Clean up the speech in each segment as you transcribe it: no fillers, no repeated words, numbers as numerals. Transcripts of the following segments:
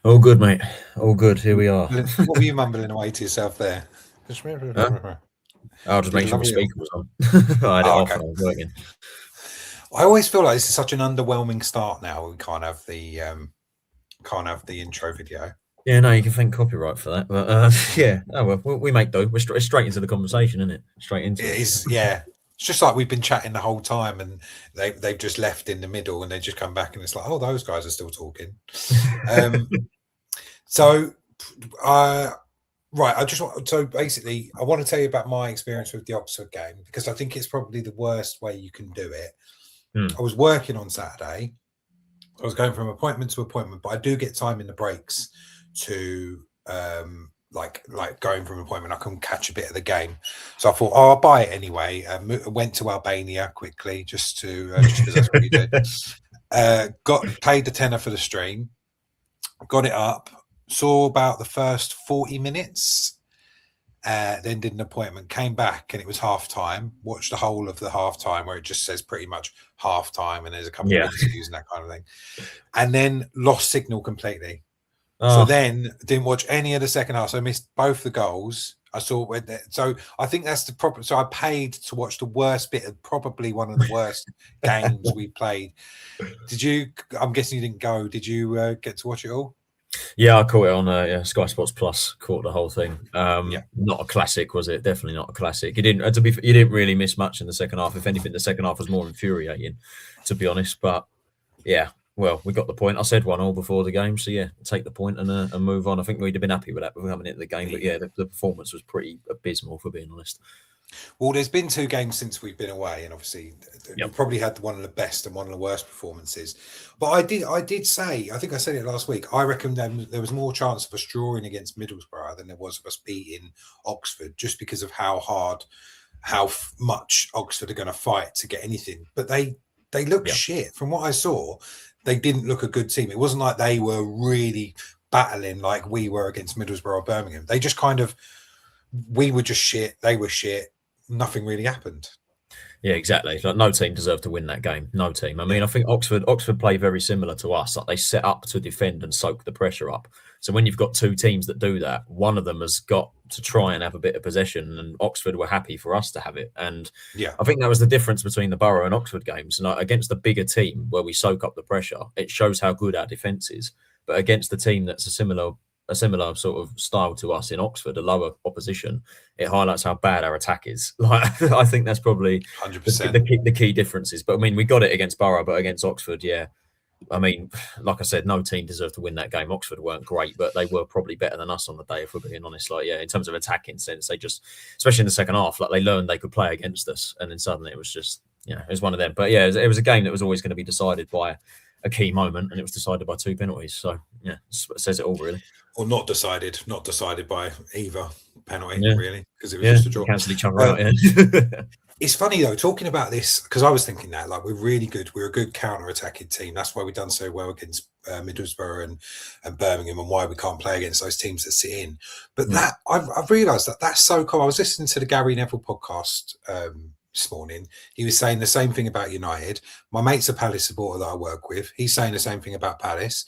All good, mate. All good. Here we are. What were you mumbling away to yourself there? Huh? I'll just Did make a sure my lovely little. speaker was on. I had it Oh, off okay. and I was working. I always feel like this is such an underwhelming start. Now we can't have the intro video. Yeah, no, you can thank copyright for that. But yeah, oh well, we make do. We're straight into the conversation, isn't it? Straight into It it. is, yeah. It's just like we've been chatting the whole time, and they've just left in the middle, and they just come back, and it's like, oh, those guys are still talking. So, right, so basically, I want to tell you about my experience with the Oxford game because I think it's probably the worst way you can do it. I was working on Saturday. I was going from appointment to appointment, but I do get time in the breaks to like going from appointment. I can catch a bit of the game, so I thought, oh, I'll buy it anyway. Went to Albania quickly just because that's what you do. Paid the tenner for the stream, got it up, saw about the first 40 minutes. Then did an appointment, came back, and it was half time. Watched the whole of the half time where it just says pretty much half time, and there's a couple of interviews and that kind of thing. And then lost signal completely. So then didn't watch any of the second half. So I missed both the goals. So I think that's the problem. So I paid to watch the worst bit of probably one of the worst games we played. Did you? I'm guessing you didn't go. Did you get to watch it all? Yeah, I caught it on Sky Sports Plus. Caught the whole thing. Not a classic, was it? Definitely not a classic. You didn't really miss much in the second half. If anything, the second half was more infuriating, to be honest. But yeah, well, we got the point. I said 1-1 before the game, so yeah, take the point and move on. I think we'd have been happy with that before coming into the game. But yeah, the performance was pretty abysmal, for being honest. Well, there's been 2 games since we've been away, and obviously we probably had one of the best and one of the worst performances. But I did say, I think I said it last week, I reckon there was more chance of us drawing against Middlesbrough than there was of us beating Oxford, just because of how much Oxford are going to fight to get anything. But they look shit. From what I saw, they didn't look a good team. It wasn't like they were really battling like we were against Middlesbrough or Birmingham. They just we were just shit. They were shit. Nothing really happened. Yeah, exactly. Like, no team deserved to win that game. No team. I mean, I think Oxford play very similar to us. Like, they set up to defend and soak the pressure up. So when you've got 2 teams that do that, one of them has got to try and have a bit of possession, and Oxford were happy for us to have it. And I think that was the difference between the Borough and Oxford games. And against the bigger team where we soak up the pressure, it shows how good our defence is. But against the team that's a similar sort of style to us in Oxford, a lower opposition, it highlights how bad our attack is. Like, I think that's probably 100% the key differences. But I mean, we got it against Borough, but against Oxford, yeah. I mean, like I said, no team deserved to win that game. Oxford weren't great, but they were probably better than us on the day, if we're being honest. Like, yeah, in terms of attacking sense, they just, especially in the second half, like, they learned they could play against us, and then suddenly it was just, it was one of them. But yeah, it was a game that was always going to be decided by a key moment, and it was decided by 2 penalties. So yeah, it says it all, really. Or not decided by either penalty, really, because it was just a draw. Cancel each other out. It's funny though, talking about this, because I was thinking that, like, we're really good. We're a good counter-attacking team. That's why we've done so well against Middlesbrough and Birmingham, and why we can't play against those teams that sit in. But that I've realised that's so cool. I was listening to the Gary Neville podcast this morning. He was saying the same thing about United. My mate's a Palace supporter that I work with. He's saying the same thing about Palace.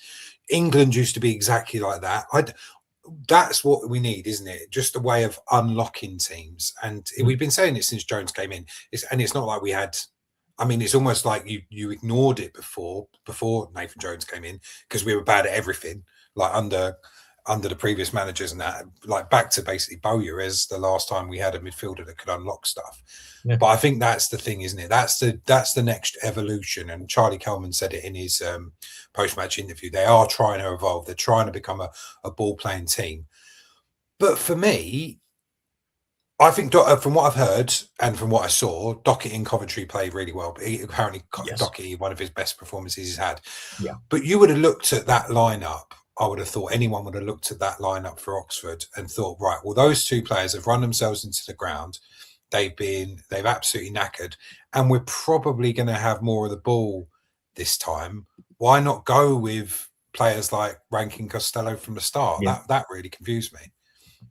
England used to be exactly like that. That's what we need, isn't it? Just a way of unlocking teams. And we've been saying it since Jones came in. It's not like we had. I mean, it's almost like you ignored it before Nathan Jones came in, because we were bad at everything, like under the previous managers, and that, like, back to basically Bowyer as the last time we had a midfielder that could unlock stuff. But I think that's the thing, isn't it? That's the next evolution. And Charlie Kelman said it in his post-match interview. They are trying to evolve. They're trying to become a ball-playing team. But for me, I think from what I've heard and from what I saw, Dockett in Coventry played really well. But apparently, Dockett, one of his best performances he's had. Yeah. But you would have looked at that lineup. I would have thought anyone would have looked at that lineup for Oxford and thought, right, well, those 2 players have run themselves into the ground. They've absolutely knackered, and we're probably going to have more of the ball this time. Why not go with players like Rankin Costello from the start? That really confused me.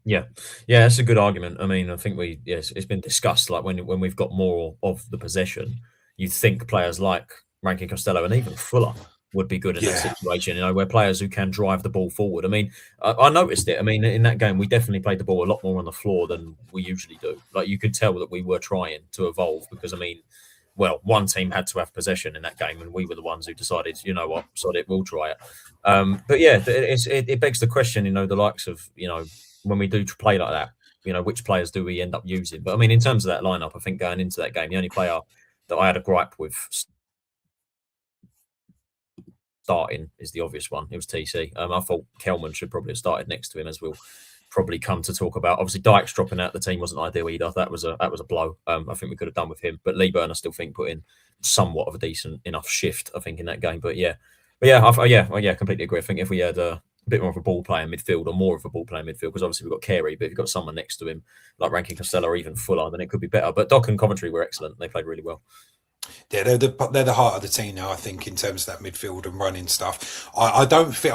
Yeah, that's a good argument. I mean, I think it's been discussed. Like, when we've got more of the possession, you think players like Rankin Costello and even Fuller would be good in that Yeah. situation, where players who can drive the ball forward. I mean, I noticed it. I mean, in that game, we definitely played the ball a lot more on the floor than we usually do. Like, you could tell that we were trying to evolve because, I mean, well, one team had to have possession in that game, and we were the ones who decided, you know what, sod it, we'll try it. But yeah, it begs the question, the likes of, when we do play like that, which players do we end up using? But I mean, in terms of that lineup, I think going into that game, the only player that I had a gripe with starting is the obvious one. It was TC. I thought Kelman should probably have started next to him, as we'll probably come to talk about. Obviously, Dykes dropping out the team wasn't ideal either. That was a blow. I think we could have done with him. But Lee Byrne, I still think, put in somewhat of a decent enough shift, I think, in that game. But yeah, completely agree. I think if we had a bit more of a ball player midfield, or more of a ball player midfield, because obviously we've got Carey, but if you've got someone next to him like Rankin Costello or even Fuller, then it could be better. But Dock and Coventry were excellent. They played really well. Yeah, they're the heart of the team now, I think, in terms of that midfield and running stuff. I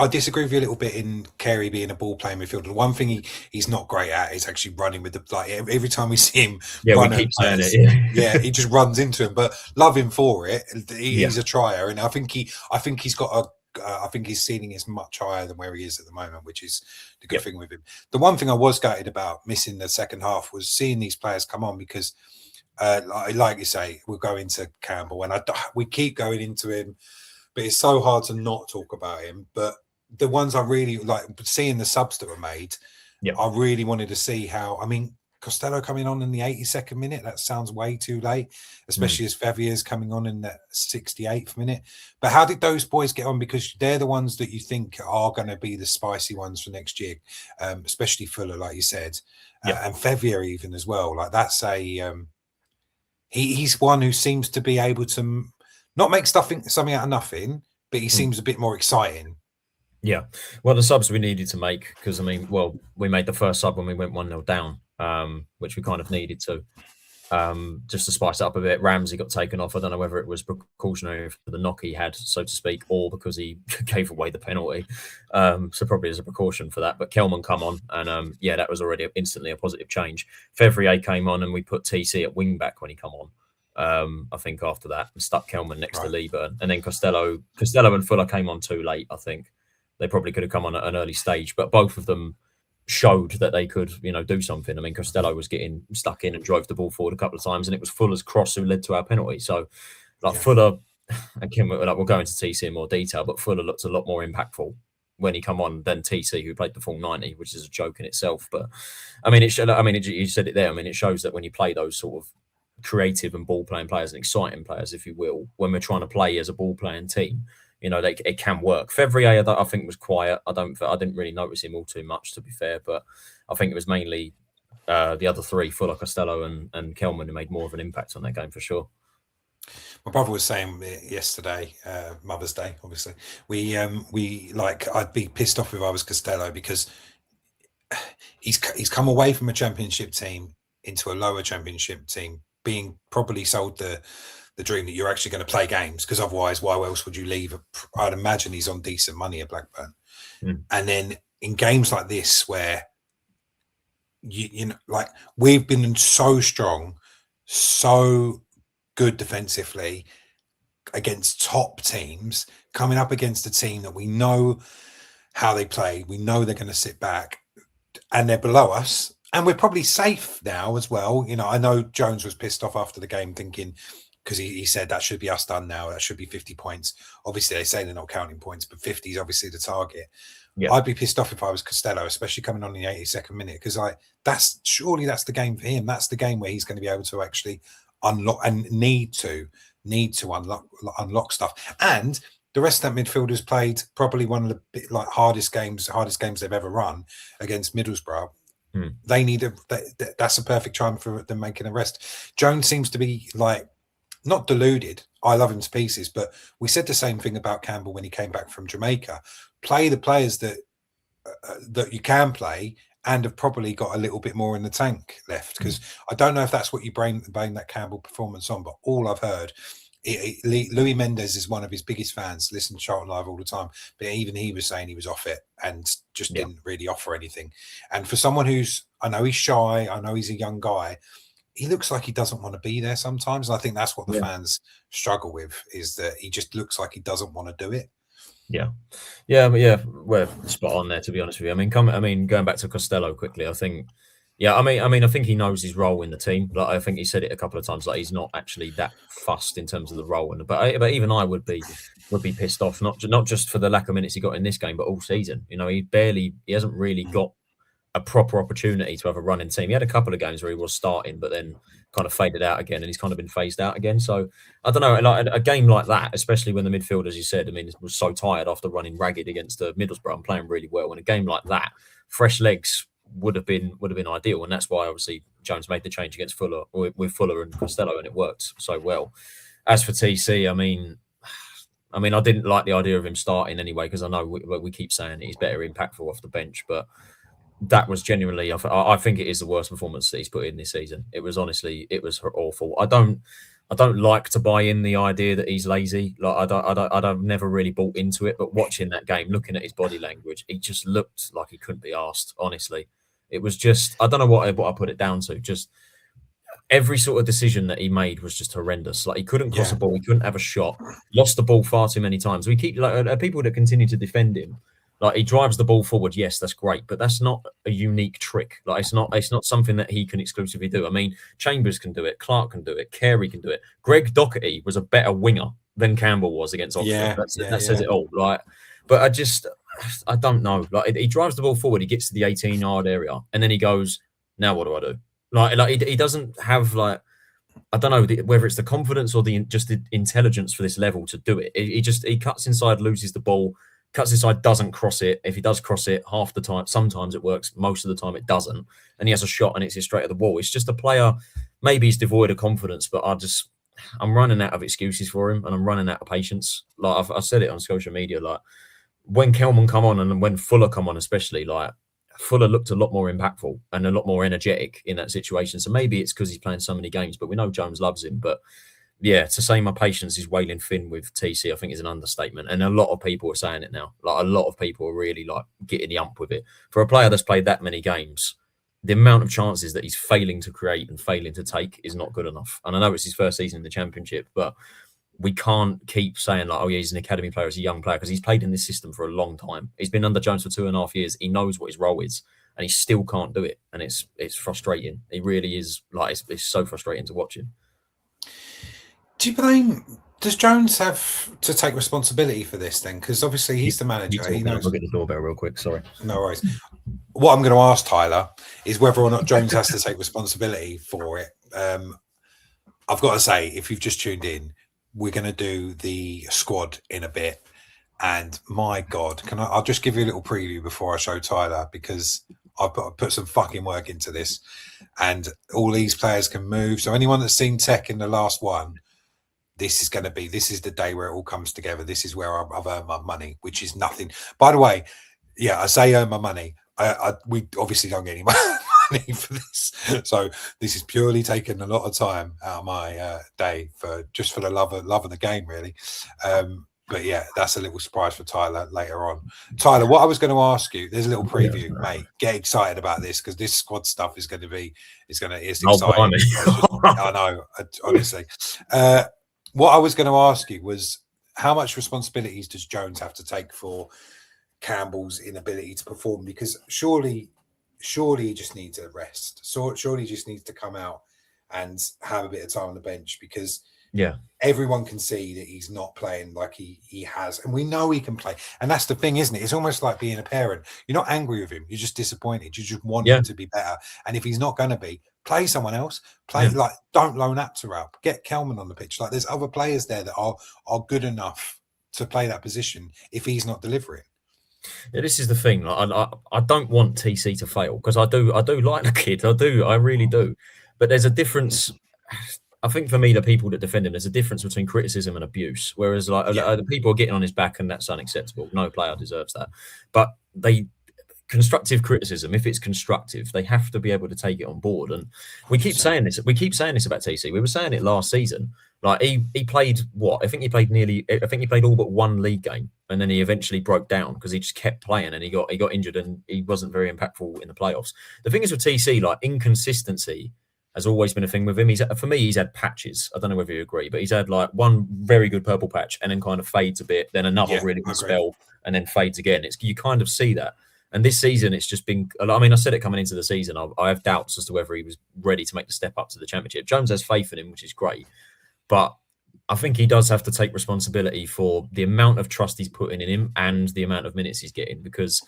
disagree with you a little bit in Carey being a ball playing midfielder. The one thing he's not great at is actually running with every time we see him run, we keep saying it. Yeah, he just runs into him. But love him for it. He's a trier, and I think he's got I think his ceiling is much higher than where he is at the moment, which is the good thing with him. The one thing I was gutted about missing the second half was seeing these players come on, because like you say, we'll go into Campbell, and we keep going into him, but it's so hard to not talk about him. But the ones I really like, seeing the subs that were made, I really wanted to see how. I mean, Costello coming on in the 82nd minute, that sounds way too late, especially as Favier's coming on in that 68th minute. But how did those boys get on? Because they're the ones that you think are going to be the spicy ones for next year, especially Fuller, like you said, and Favier even as well. Like, that's a he's one who seems to be able to not make something out of nothing, but he seems a bit more exciting. Yeah. Well, the subs we needed to make, because, I mean, we made the first sub when we went 1-0 down, which we kind of needed to, just to spice it up a bit. Ramsey got taken off. I don't know whether it was precautionary for the knock he had, so to speak, or because he gave away the penalty. So probably as a precaution for that. But Kelman come on, and that was already instantly a positive change. Fevrier came on, and we put TC at wing back when he come on. I think after that, and stuck Kelman next to Lee Byrne, and then Costello and Fuller came on too late. I think they probably could have come on at an early stage, but both of them showed that they could, do something. I mean, Costello was getting stuck in and drove the ball forward a couple of times, and it was Fuller's cross who led to our penalty. So, Fuller, again, we'll go into TC in more detail, but Fuller looked a lot more impactful when he come on than TC, who played the full 90, which is a joke in itself. But I mean, you said it there. I mean, it shows that when you play those sort of creative and ball playing players and exciting players, if you will, when we're trying to play as a ball playing team, it can work. Fevrier, I think, was quiet. I didn't really notice him all too much, to be fair, but I think it was mainly the other three, Fuller, Costello, and Kelman, who made more of an impact on that game for sure. My brother was saying yesterday, Mother's Day, obviously, I'd be pissed off if I was Costello, because he's come away from a championship team into a lower championship team, being probably sold the dream that you're actually going to play games, because otherwise, why else would you leave? I'd imagine he's on decent money at Blackburn. And then in games like this, where we've been so strong, so good defensively against top teams, coming up against a team that we know how they play, we know they're going to sit back, and they're below us, and we're probably safe now as well. I know Jones was pissed off after the game, thinking, because he said that should be us done now, that should be 50 points. Obviously, they say they're not counting points, but 50 is obviously the target. I'd be pissed off if I was Costello, especially coming on in the 82nd minute, because that's the game for him. That's the game where he's going to be able to actually unlock and need to unlock stuff. And the rest of that midfield has played probably one of the hardest games they've ever run against Middlesbrough. They need that's a perfect time for them making a rest. Jones seems to be not deluded. I love him to pieces, but we said the same thing about Campbell when he came back from Jamaica. Play the players that you can play, and have probably got a little bit more in the tank left. Because I don't know if that's what you blame that Campbell performance on, but all I've heard, Louis Mendes is one of his biggest fans, listen to Charlton Live all the time, but even he was saying he was off it and just didn't really offer anything. And for someone I know he's shy, I know he's a young guy, he looks like he doesn't want to be there sometimes. And I think that's what the fans struggle with, is that he just looks like he doesn't want to do it. Yeah, we're spot on there, to be honest with you. I mean, going back to Costello quickly, I think, I think he knows his role in the team. Like, I think he said it a couple of times, like he's not actually that fussed in terms of the role. But even I would be pissed off, not just for the lack of minutes he got in this game, but all season. You know, he hasn't really got a proper opportunity to have a running team. He had a couple of games where he was starting, but then kind of faded out again, and he's kind of been phased out again. So I don't know, like a game like that, especially when the midfield, as you said, I mean, was so tired after running ragged against Middlesbrough and playing really well. In a game like that, fresh legs would have been ideal, and that's why obviously Jones made the change against Fuller with Fuller and Costello, and it worked so well. As for TC, I mean, I didn't like the idea of him starting anyway, because I know we keep saying that he's better impactful off the bench, but that was genuinely, I think it is the worst performance that he's put in this season. It was awful. I don't like to buy in the idea that he's lazy. Like I've never really bought into it. But watching that game, looking at his body language, he just looked like he couldn't be asked. Honestly, it was just, I don't know what I put it down to. Just every sort of decision that he made was just horrendous. Like he couldn't cross a ball, he couldn't have a shot, lost the ball far too many times. We keep people that continue to defend him. Like he drives the ball forward, yes, that's great, but that's not a unique trick. Like it's not something that he can exclusively do. I mean, Chambers can do it, Clark can do it, Carey can do it. Greg Doherty was a better winger than Campbell was against Oxford. That says it all. Like, but I don't know. Like he drives the ball forward, he gets to the 18-yard area, and then he goes, "Now what do I do?" Like he doesn't have like, I don't know whether it's the confidence or the intelligence for this level to do it. He cuts inside, loses the ball. Cuts inside, doesn't cross it. If he does cross it, half the time, sometimes it works. Most of the time, it doesn't. And he has a shot, and it's straight at the wall. It's just a player. Maybe he's devoid of confidence, but I'm running out of excuses for him, and I'm running out of patience. Like I've said it on social media. Like when Kelman come on, and when Fuller come on, especially, like Fuller looked a lot more impactful and a lot more energetic in that situation. So maybe it's because he's playing so many games, but we know Jones loves him. But yeah, to say my patience is waning thin with TC, I think is an understatement. And a lot of people are saying it now. Like a lot of people are really like getting the ump with it. For a player that's played that many games, the amount of chances that he's failing to create and failing to take is not good enough. And I know it's his first season in the Championship, but we can't keep saying like, oh yeah, he's an academy player, he's a young player, because he's played in this system for a long time. He's been under Jones for 2.5 years. He knows what his role is, and he still can't do it. And it's frustrating. It really is. Like it's so frustrating to watch him. Does Jones have to take responsibility for this then? Because obviously he's the manager. He knows. I'll get the doorbell real quick. Sorry. No worries. What I'm going to ask Tyler is whether or not Jones has to take responsibility for it. I've got to say, if you've just tuned in, we're going to do the squad in a bit. And my God, I'll just give you a little preview before I show Tyler, because I've put some fucking work into this, and all these players can move. So anyone that's seen Tech in the last one, this is the day where it all comes together. This is where I've earned my money, which is nothing. By the way, I say earn my money. We obviously don't get any money for this. So this is purely taking a lot of time out of my day for the love of the game, really. But yeah, that's a little surprise for Tyler later on. Tyler, what I was going to ask you, there's a little preview, mate. Get excited about this, because this squad stuff is exciting. I know, honestly. What I was going to ask you was, how much responsibilities does Jones have to take for Campbell's inability to perform? Because surely he just needs a rest. So surely he just needs to come out and have a bit of time on the bench, because everyone can see that he's not playing like he has, and we know he can play. And that's the thing, isn't it? It's almost like being a parent. You're not angry with him, you're just disappointed. You just want him to be better. And if he's not going to be, play someone else. Like, don't loan Apter up. Get Kelman on the pitch. Like, there's other players there that are good enough to play that position if he's not delivering. Yeah, this is the thing. Like, I don't want TC to fail, because I do like the kid. I really do. But there's a difference. I think for me, the people that defend him, there's a difference between criticism and abuse. Whereas the people are getting on his back, and that's unacceptable. No player deserves that. But constructive criticism, if it's constructive, they have to be able to take it on board. And we keep saying this. We keep saying this about TC. We were saying it last season. Like he played what? I think he played all but one league game, and then he eventually broke down because he just kept playing, and he got injured, and he wasn't very impactful in the playoffs. The thing is with TC, like, inconsistency has always been a thing with him. For me, he's had patches. I don't know whether you agree, but he's had like one very good purple patch and then kind of fades a bit, then another really good spell, and then fades again. You kind of see that. And this season, it's just been. I mean, I said it coming into the season. I have doubts as to whether he was ready to make the step up to the Championship. Jones has faith in him, which is great, but I think he does have to take responsibility for the amount of trust he's putting in him and the amount of minutes he's getting, because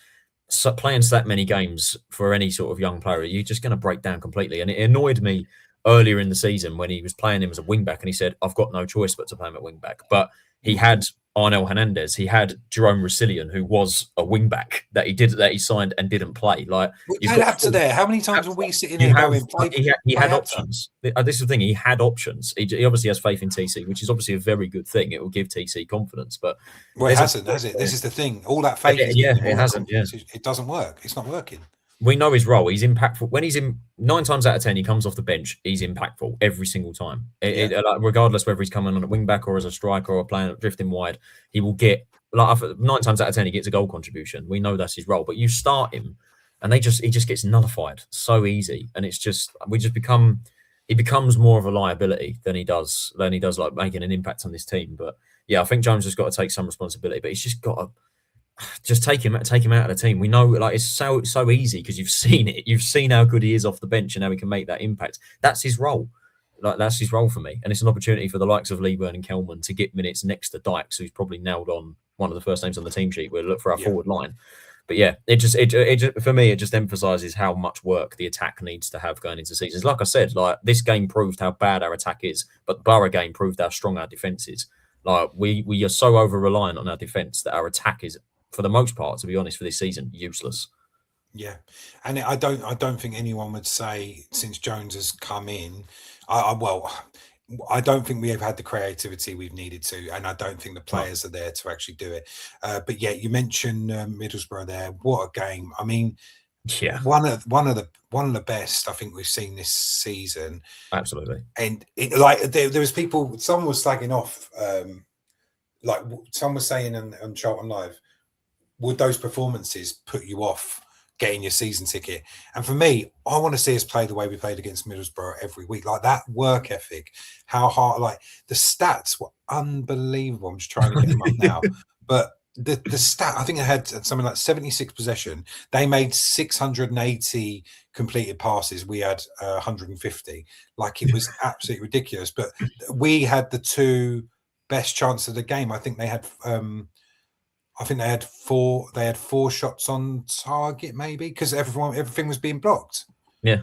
playing that many games for any sort of young player, you're just going to break down completely. And it annoyed me earlier in the season when he was playing him as a wing back and he said, I've got no choice but to play him at wing back. But he had Arnel Hernandez, he had Jerome Resillion, who was a wing back that he signed and didn't play. Like, up to there. How many times were we sitting here going, he had options. This is the thing, he had options. He obviously has faith in TC, which is obviously a very good thing. It will give TC confidence, but it hasn't, has it? This is the thing. All that faith, it hasn't. Yeah, it doesn't work. It's not working. We know his role. He's impactful. When he's in 9 times out of 10, he comes off the bench. He's impactful every single time. Regardless whether he's coming on a wing back or as a striker or playing drifting wide, he will get 9 times out of 10 he gets a goal contribution. We know that's his role. But you start him, and he just gets nullified so easy, and he becomes more of a liability than he does like making an impact on this team. But yeah, I think Jones has got to take some responsibility. But he's just got to. Just take him out of the team. We know, like, it's so easy because you've seen it. You've seen how good he is off the bench and how he can make that impact. That's his role. Like, that's his role for me. And it's an opportunity for the likes of Leeburn and Kelman to get minutes next to Dykes, who's probably nailed on one of the first names on the team sheet. We'll look for our forward line. But yeah, it just for me, it just emphasises how much work the attack needs to have going into seasons. Like I said, like, this game proved how bad our attack is, but the Borough game proved how strong our defence is. Like, we are so over reliant on our defence that our attack is, for the most part, to be honest, for this season, useless. Yeah, and I don't think anyone would say since Jones has come in. I don't think we have had the creativity we've needed to, and I don't think the players are there to actually do it. But yeah, you mentioned Middlesbrough there. What a game! I mean, yeah, one of the best I think we've seen this season. Absolutely. And there was people. Someone was slagging off. Like someone was saying on Charlton Live, would those performances put you off getting your season ticket? And for me, I want to see us play the way we played against Middlesbrough every week. Like, that work ethic, how hard, like, the stats were unbelievable. I'm just trying to get them up now. But the stat, I think it had something like 76 possession. They made 680 completed passes. We had 150. Like, it was absolutely ridiculous. But we had the 2 best chances of the game. I think they had... they had 4 shots on target, maybe, because everything was being blocked. Yeah,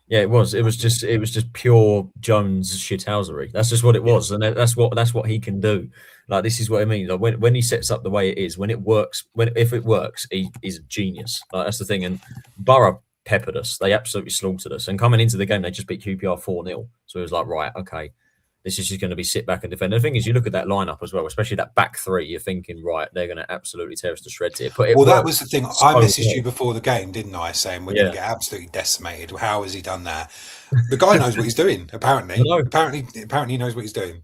it was just pure Jones shithousery. That's just what it was, and that's what he can do. Like, this is what I mean. Like, when he sets up the way it is, when it works, if it works, he's a genius. Like, that's the thing. And Borough peppered us. They absolutely slaughtered us. And coming into the game, they just beat QPR 4-0. So it was like, right, okay. This is just going to be sit back and defend. The thing is, you look at that lineup as well, especially that back 3. You're thinking, right, they're going to absolutely tear us to shreds here. But that was the thing. I messaged you before the game, didn't I? Saying we're going to get absolutely decimated. How has he done that? The guy knows what he's doing. Apparently, he knows what he's doing.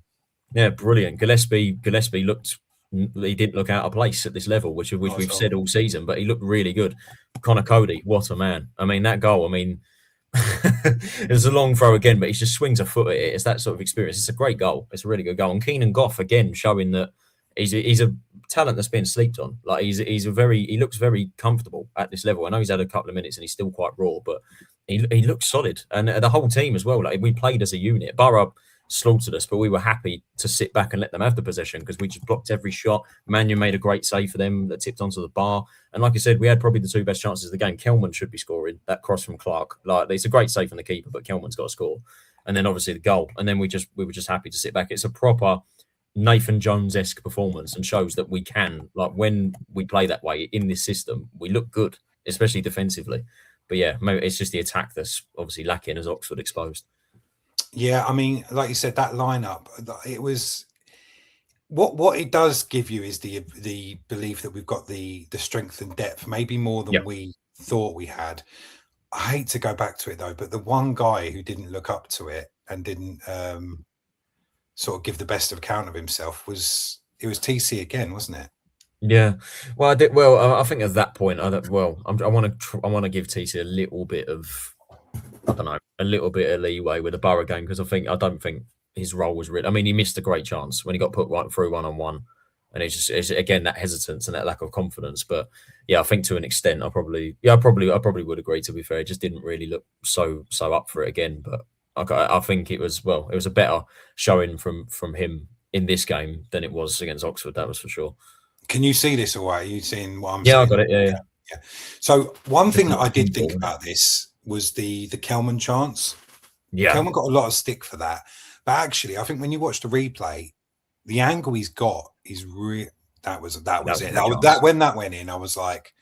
Yeah, brilliant. Gillespie looked. He didn't look out of place at this level, which we've said all season. But he looked really good. Connor Cody, what a man! I mean, that goal. I mean. It was a long throw again, but he just swings a foot at it. It's that sort of experience. It's a great goal. It's a really good goal. And Keenan Goff again showing that he's a talent that's been slept on. Like, he looks very comfortable at this level. I know he's had a couple of minutes and he's still quite raw, but he looks solid. And the whole team as well. Like, we played as a unit. Borough slaughtered us, but we were happy to sit back and let them have the possession because we just blocked every shot. Manu made a great save for them that tipped onto the bar. And like I said, we had probably the 2 best chances of the game. Kelman should be scoring that cross from Clark. Like, it's a great save from the keeper, but Kelman's got to score. And then obviously the goal. And then we were just happy to sit back. It's a proper Nathan Jones-esque performance and shows that we can, like, when we play that way in this system, we look good, especially defensively. But yeah, it's just the attack that's obviously lacking, as Oxford exposed. Yeah, I mean, like you said, that lineup, it was what it does give you is the belief that we've got the strength and depth, maybe more than we thought we had. I hate to go back to it though, but the one guy who didn't look up to it and didn't sort of give the best of account of himself was TC again, wasn't it? Yeah, well, I think at that point, I want to give TC a little bit of I don't know, a little bit of leeway with the Borough game because I don't think his role was really. I mean, he missed a great chance when he got put right through 1-on-1, and it's again that hesitance and that lack of confidence. But yeah, I think to an extent, I probably would agree. To be fair, it just didn't really look so up for it again. But I think it was a better showing from him in this game than it was against Oxford. That was for sure. Can you see this away? Are you seeing what I'm saying? Yeah, I got it. Yeah. So one thing that I did think about this was the Kelman chance. Yeah, Kelman got a lot of stick for that, but actually, I think when you watch the replay, the angle he's got is real. That was it. When that went in, I was like,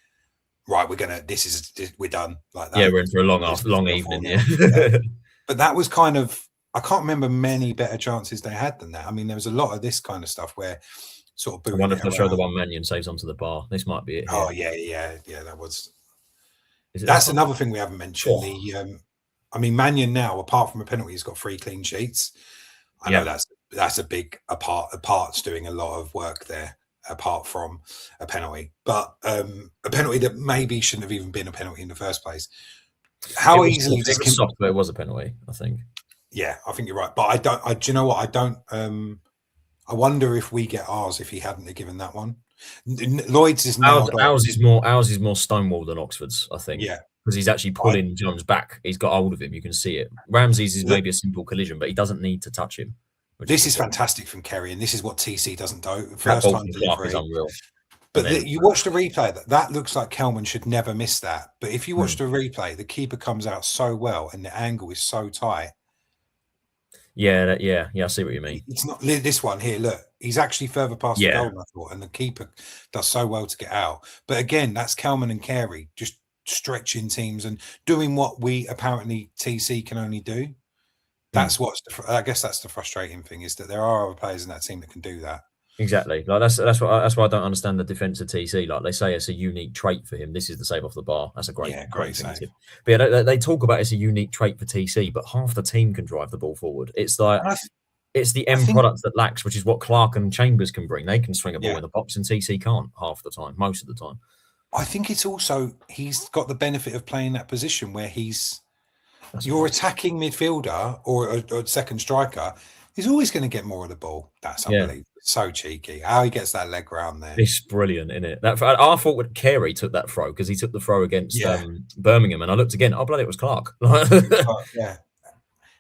right, we're done. Like that. Yeah, we're in for a long evening. Yeah. But that was kind of, I can't remember many better chances they had than that. I mean, there was a lot of this kind of stuff where sort of. I wonder if they'll show the one Mannion saves onto the bar. This might be it. Oh yeah. That was. That's another thing we haven't mentioned. I mean, Mannion now, apart from a penalty, he's got 3 clean sheets. I know that's a big part's doing a lot of work there, apart from a penalty. But a penalty that maybe shouldn't have even been a penalty in the first place. How easily it was soft, but it was a penalty, I think. Yeah, I think you're right. But do you know what? I don't. I wonder if we get ours if he hadn't have given that one. Lloyd's is now ours is more stonewall than Oxford's, I think. Yeah, because he's actually pulling Jones back. He's got hold of him. You can see it. Ramsey's is maybe a simple collision, but he doesn't need to touch him. This is fantastic from Kerry, and this is what TC doesn't do. First time delivery is unreal. But you watch the replay, that looks like Kelman should never miss that. But if you watch the replay, the keeper comes out so well, and the angle is so tight. Yeah, I see what you mean. It's not this one here. Look, he's actually further past the goal, I thought, and the keeper does so well to get out. But again, that's Kelman and Carey just stretching teams and doing what we apparently TC can only do. That's I guess that's the frustrating thing, is that there are other players in that team that can do that. Exactly. Like that's why I don't understand the defense of TC. Like they say, it's a unique trait for him. This is the save off the bar. That's a great thing. Save. But yeah, they talk about it's a unique trait for TC, but half the team can drive the ball forward. It's like it's the end product that lacks, which is what Clark and Chambers can bring. They can swing a ball in the box, and TC can't half the time, most of the time. I think it's also he's got the benefit of playing that position where your attacking midfielder or a second striker is always going to get more of the ball. That's unbelievable. So cheeky. How he gets that leg round there. It's brilliant, isn't it? I thought Carey took that throw because he took the throw against Birmingham, and I looked again. Oh, bloody, it was Clark. Yeah.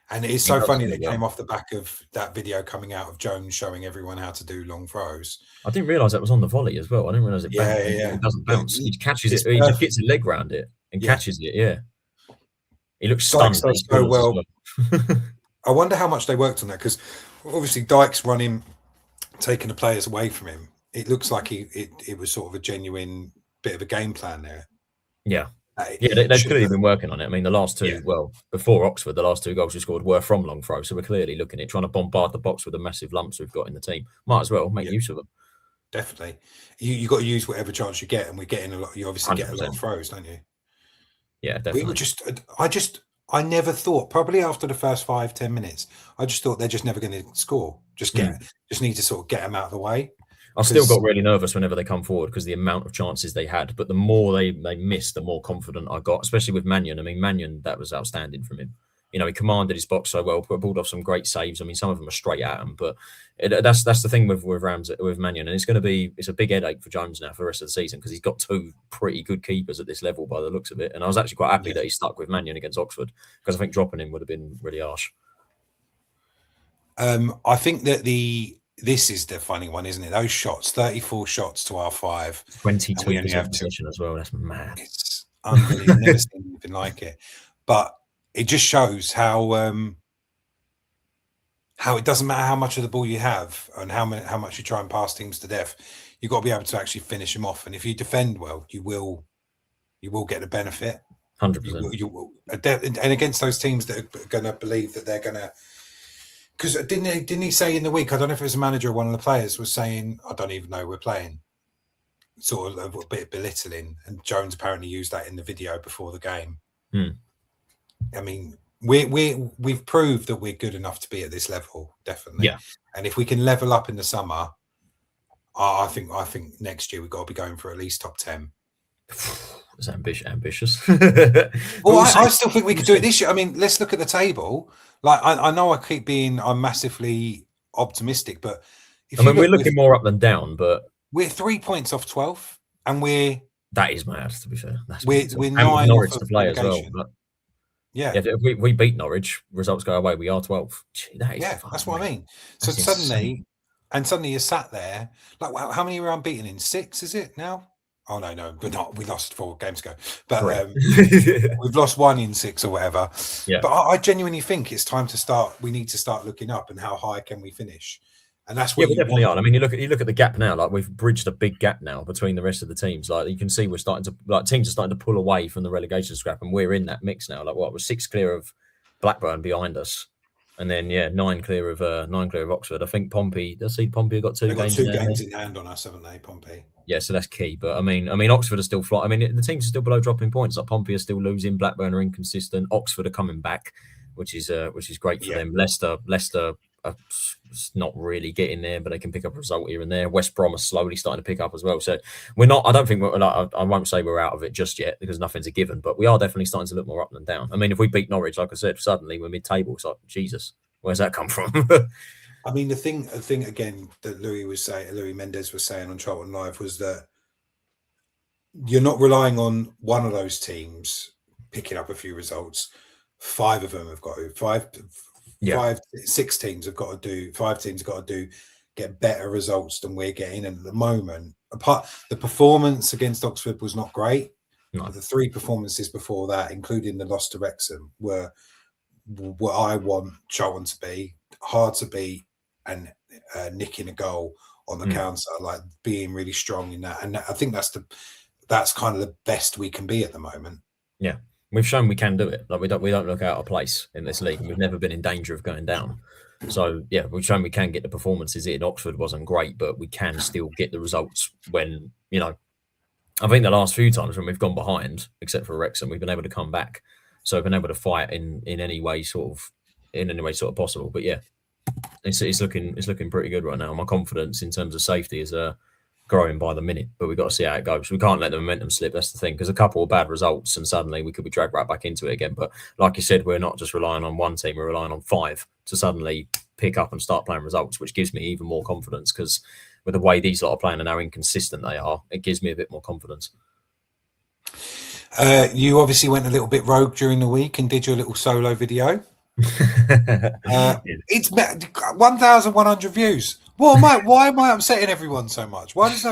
And it's so funny that it came off the back of that video coming out of Jones showing everyone how to do long throws. I didn't realise that was on the volley as well. I didn't realise it. It doesn't bounce. He catches it. He just gets a leg round it and catches it. Yeah. He looks stunned. So well. I wonder how much they worked on that, because obviously Dykes running, taking the players away from him. It looks like it was sort of a genuine bit of a game plan there. Yeah. They've clearly been working on it. I mean, the last two, before Oxford, the last 2 goals we scored were from long throws. So we're clearly looking at trying to bombard the box with the massive lumps we've got in the team. Might as well make use of them. Definitely. You got to use whatever chance you get, and we're getting a lot. You obviously 100%. Get a lot of throws, don't you? Yeah, definitely. We were I never thought, probably after the first 5-10 minutes, I just thought they're just never going to score. Just need to sort of get them out of the way. I still got really nervous whenever they come forward because the amount of chances they had. But the more they missed, the more confident I got, especially with Mannion. I mean, Mannion, that was outstanding from him. You know, he commanded his box so well, pulled off some great saves. I mean, some of them are straight at him, but that's the thing with Mannion, and it's a big headache for Jones now for the rest of the season because he's got 2 pretty good keepers at this level by the looks of it. And I was actually quite happy that he stuck with Mannion against Oxford because I think dropping him would have been really harsh. I think that this is the funny one, isn't it? Those shots, 34 shots to our 5, 22% possession as well. That's mad. It's unbelievable. Never seen anything like it, but it just shows how it doesn't matter how much of the ball you have and how much you try and pass teams to death. You've got to be able to actually finish them off, and if you defend well, you will get the benefit. 100%. You will, and against those teams that are going to believe that they're going to. Because didn't he say in the week? I don't know if it was a manager or one of the players was saying, "I don't even know we're playing," sort of a bit belittling. And Jones apparently used that in the video before the game. I mean, we've proved that we're good enough to be at this level, definitely. Yeah. And if we can level up in the summer, I think next year we've got to be going for at least top 10. It's ambitious. Well, I still think we could do it this year. I mean, let's look at the table. Like, I know I'm massively optimistic, but if I mean, we're looking more up than down, but we're 3 points off 12th, and that is mad. To be fair, we're 9 Norwich off to of play as well. relegation. But yeah, if we beat Norwich, results go away. We are 12th. That is that's what I mean. So suddenly you're sat there. Like, how many are unbeaten in? 6, is it now? Oh no, we're not. We lost 4 games ago, but we've lost 1 in 6 or whatever. Yeah. But I genuinely think it's time to start. We need to start looking up and how high can we finish, and that's what we definitely are. I mean, you look at the gap now. Like, we've bridged a big gap now between the rest of the teams. Like, you can see we're starting to teams are starting to pull away from the relegation scrap, and we're in that mix now. Like, we're 6 clear of Blackburn behind us. And then 9 clear of Oxford. I think Pompey. I see Pompey got 2 games. 2 games in hand on us, haven't they, Pompey? Yeah, so that's key. But I mean, Oxford are still flying. I mean, the teams are still below dropping points. Like, Pompey are still losing. Blackburn are inconsistent. Oxford are coming back, which is great for them. Leicester are not really getting there, but they can pick up a result here and there. West Brom are slowly starting to pick up as well. So we're not. I don't think we're. Like, I won't say we're out of it just yet because nothing's a given. But we are definitely starting to look more up than down. I mean, if we beat Norwich, like I said, suddenly we're mid-table. It's like, Jesus. Where's that come from? I mean, the thing again that Louis Mendes was saying on Charlton Live was that you're not relying on one of those teams picking up a few results. 5 of them have got to 6 teams have got to do. 5 teams have got to get better results than we're getting. And at the moment, apart the performance against Oxford was not great. No. The 3 performances before that, including the loss to Wrexham, were what I want Charlton to be, hard to beat, and nicking a goal on the counter, like being really strong in that. And I think that's kind of the best we can be at the moment. Yeah, we've shown we can do it. Like, we don't look out of place in this league. We've never been in danger of going down. So yeah, we've shown we can get the performances in. Oxford wasn't great, but we can still get the results when, I think the last few times when we've gone behind, except for Wrexham, we've been able to come back. So we've been able to fight in any way sort of possible. But yeah, it's looking pretty good right now. My confidence in terms of safety is growing by the minute, but we've got to see how it goes. We can't let the momentum slip. That's the thing, because a couple of bad results and suddenly we could be dragged right back into it again. But like you said, we're not just relying on one team, we're relying on 5 to suddenly pick up and start playing results, which gives me even more confidence, because with the way these lot are playing and how inconsistent they are, it gives me a bit more confidence. You obviously went a little bit rogue during the week and did your little solo video. It's 1,100 views. Well, why am I upsetting everyone so much? Why is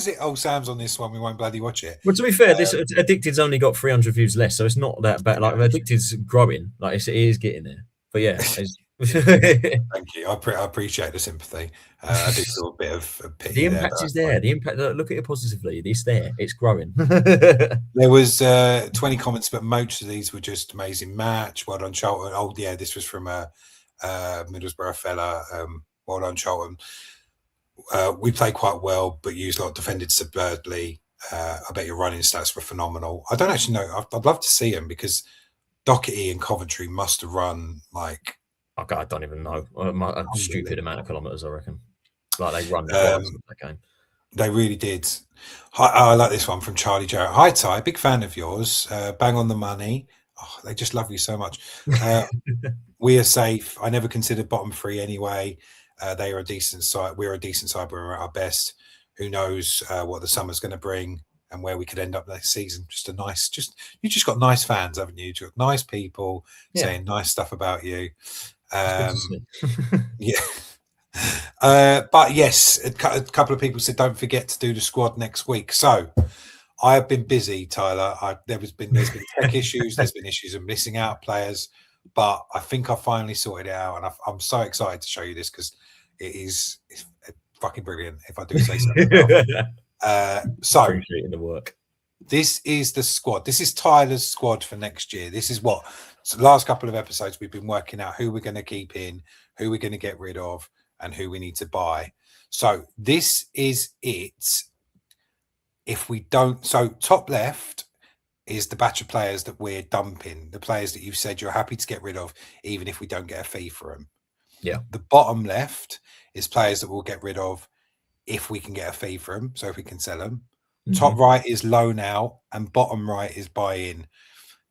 it? Oh, Sam's on this one. We won't bloody watch it. Well, to be fair, this Addicted's only got 300 views less, so it's not that bad. Like, Addicted's growing, like it is getting there. But yeah, thank you. I appreciate the sympathy. I do feel a bit of pity. The impact is there. The impact. Look at it positively. It's there. It's growing. There was 20 comments, but most of these were just amazing match. Well done, Charlton. Oh yeah, this was from a Middlesbrough fella. Well done, Charlton. We played quite well, but you lot defended superbly. I bet your running stats were phenomenal. I don't actually know. I'd love to see them, because Doherty and Coventry must have run like. Okay, I don't even know. A stupid amount of kilometres, I reckon. Like, they run that game. They really did. I like this one from Charlie Jarrett. Hi, Ty. Big fan of yours. Bang on the money. Oh, they just love you so much. We are safe. I never considered bottom 3 anyway. They are a decent side. We're a decent side. We're at our best. Who knows what the summer's going to bring and where we could end up next season. You just got nice fans, haven't you? You've got nice people saying nice stuff about you. Yeah. But yes, a couple of people said don't forget to do the squad next week. So I have been busy, Tyler. There's been tech issues. There's been issues of missing out players, but I think I finally sorted it out, and I'm so excited to show you this, because it's fucking brilliant, if I do say so. So appreciating the work. This is the squad. This is Tyler's squad for next year. This is what the last couple of episodes we've been working out who we're going to keep in, who we're going to get rid of, and who we need to buy. So this is it. If we don't, so top left is the batch of players that we're dumping, the players that you've said you're happy to get rid of, even if we don't get a fee for them. Yeah. The bottom left is players that we'll get rid of if we can get a fee for them, so if we can sell them. Top right is low now, and bottom right is buy in.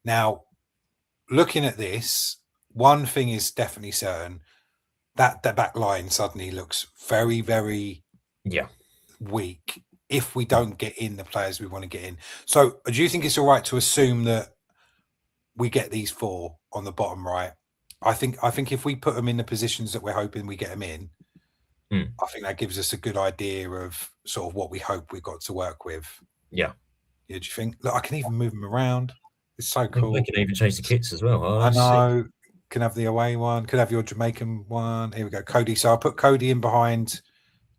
Now, looking at this, one thing is definitely certain: that the back line suddenly looks very, very weak if we don't get in the players we want to get in. So, do you think it's all right to assume that we get these 4 on the bottom right? I think if we put them in the positions that we're hoping we get them in, I think that gives us a good idea of sort of what we hope we've got to work with. Yeah. Do you think? Look, I can even move them around. It's so cool. We can even change the kits as well. I know. Can have the away one. Could have your Jamaican one. Here we go. Cody. So I'll put Cody in behind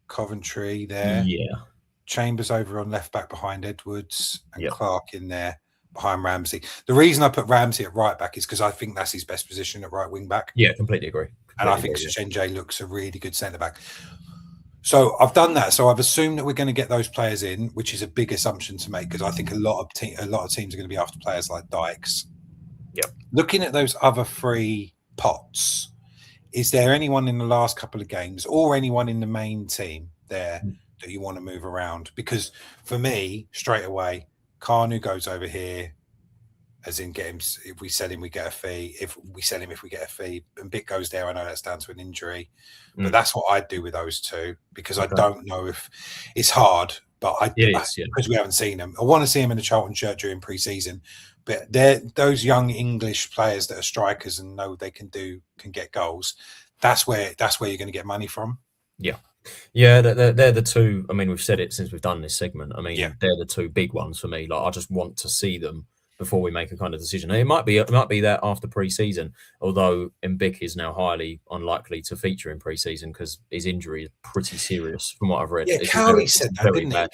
Coventry there. Yeah. Chambers over on left back behind Edwards, and Clark in there behind Ramsey. The reason I put Ramsey at right back is because I think that's his best position at right wing back. Yeah, completely agree. And I think Shenjay looks a really good centre back. So I've done that. So I've assumed that we're going to get those players in, which is a big assumption to make because I think a lot of teams are going to be after players like Dykes. Yeah. Looking at those other 3 pots, is there anyone in the last couple of games or anyone in the main team there that you want to move around? Because for me, straight away, Kanu goes over here, as in get him. If we sell him, we get a fee. If we sell him, if we get a fee, and Bit goes there. I know that's down to an injury, but that's what I'd do with those 2 because I don't know if it's hard, but because we haven't seen them. I want to see him in the Charlton shirt during pre-season, but they're those young English players that are strikers and know they can get goals. That's where you're going to get money from. Yeah. Yeah, they're the 2. I mean, we've said it since we've done this segment. I mean, they're the 2 big ones for me. Like, I just want to see them before we make a kind of decision. And it might be that after pre-season, although Mbik is now highly unlikely to feature in pre-season because his injury is pretty serious from what I've read. Yeah, Cowley said that, didn't he?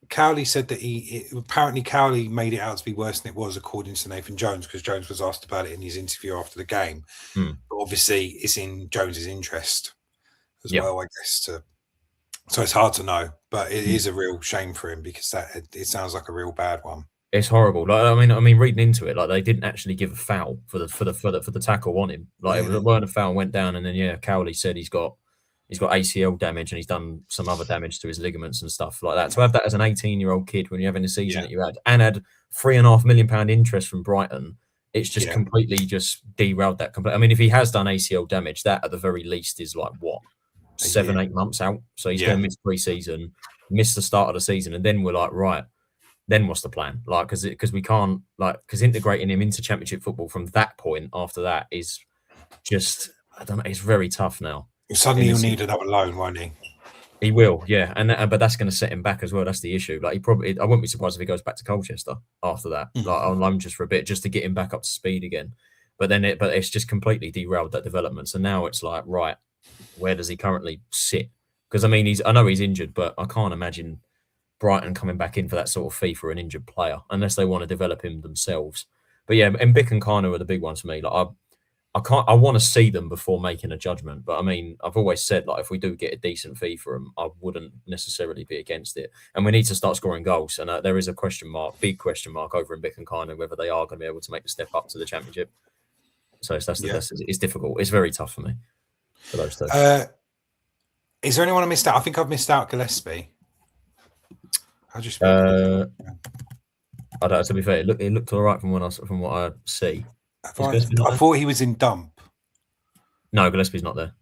Cowley said that apparently Cowley made it out to be worse than it was, according to Nathan Jones, because Jones was asked about it in his interview after the game. But obviously, it's in Jones's interest as well, I guess. So it's hard to know, but it is a real shame for him because it sounds like a real bad one. It's horrible. Like I mean, reading into it, like they didn't actually give a foul for the tackle on him. Like it weren't a foul, went down, and then Cowley said he's got ACL damage and he's done some other damage to his ligaments and stuff like that. To have that as an 18-year-old kid when you're having the season that you had and had £3.5 million interest from Brighton, it's just completely just derailed that. I mean, if he has done ACL damage, that at the very least is like what 7-8 months out. So he's going to miss pre-season, miss the start of the season, and then we're like, right. Then what's the plan? Like, because we can't because integrating him into Championship football from that point after that is just I don't know. It's very tough now. Suddenly he'll need another loan, won't he? He will, yeah, but that's going to set him back as well. That's the issue. Like I wouldn't be surprised if he goes back to Colchester after that, like on loan just for a bit, just to get him back up to speed again. But it's just completely derailed that development. So now it's like, right, where does he currently sit? Because I mean, I know he's injured, but I can't imagine Brighton coming back in for that sort of fee for an injured player unless they want to develop him themselves. But yeah, Mbik and Kanu are the big ones for me. Like I want to see them before making a judgment. But I mean, I've always said like if we do get a decent fee for them, I wouldn't necessarily be against it. And we need to start scoring goals. And there is a big question mark over Mbik and Kanu whether they are going to be able to make the step up to the Championship. So it's difficult. It's very tough for me for those 2. Is there anyone I missed out? I think I've missed out Gillespie. I don't know, to be fair, it looked all right from what I see. I thought he was in dump. No, Gillespie's not there.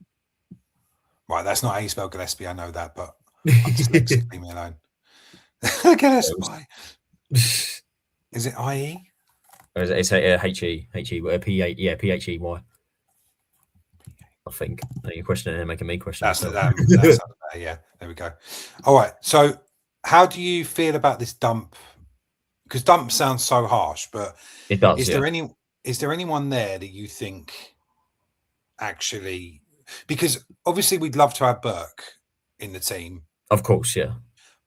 Right, that's not how you spell Gillespie. I know that, but I'm just leave me alone. Gillespie. Is it IE? Or is it, it's H-E, P-H-E-Y. I think. You're questioning it and making me question. That's yeah, there we go. All right, so how do you feel about this dump? Because dump sounds so harsh, but it does. Is there anyone there that you think actually? Because obviously we'd love to have Burke in the team, of course, yeah.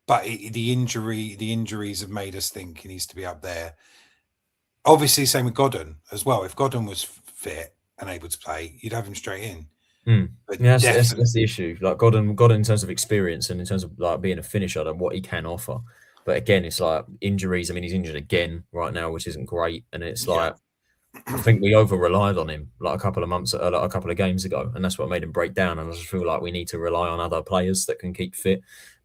But the injuries have made us think he needs to be up there. Obviously, same with Godden as well. If Godden was fit and able to play, you'd have him straight in. But yeah, that's the issue. Like Godden in terms of experience and in terms of like being a finisher and what he can offer. But again, it's like injuries. I mean, he's injured again right now, which isn't great. And it's like I think we over relied on him like a couple of games ago, and that's what made him break down. And I just feel like we need to rely on other players that can keep fit.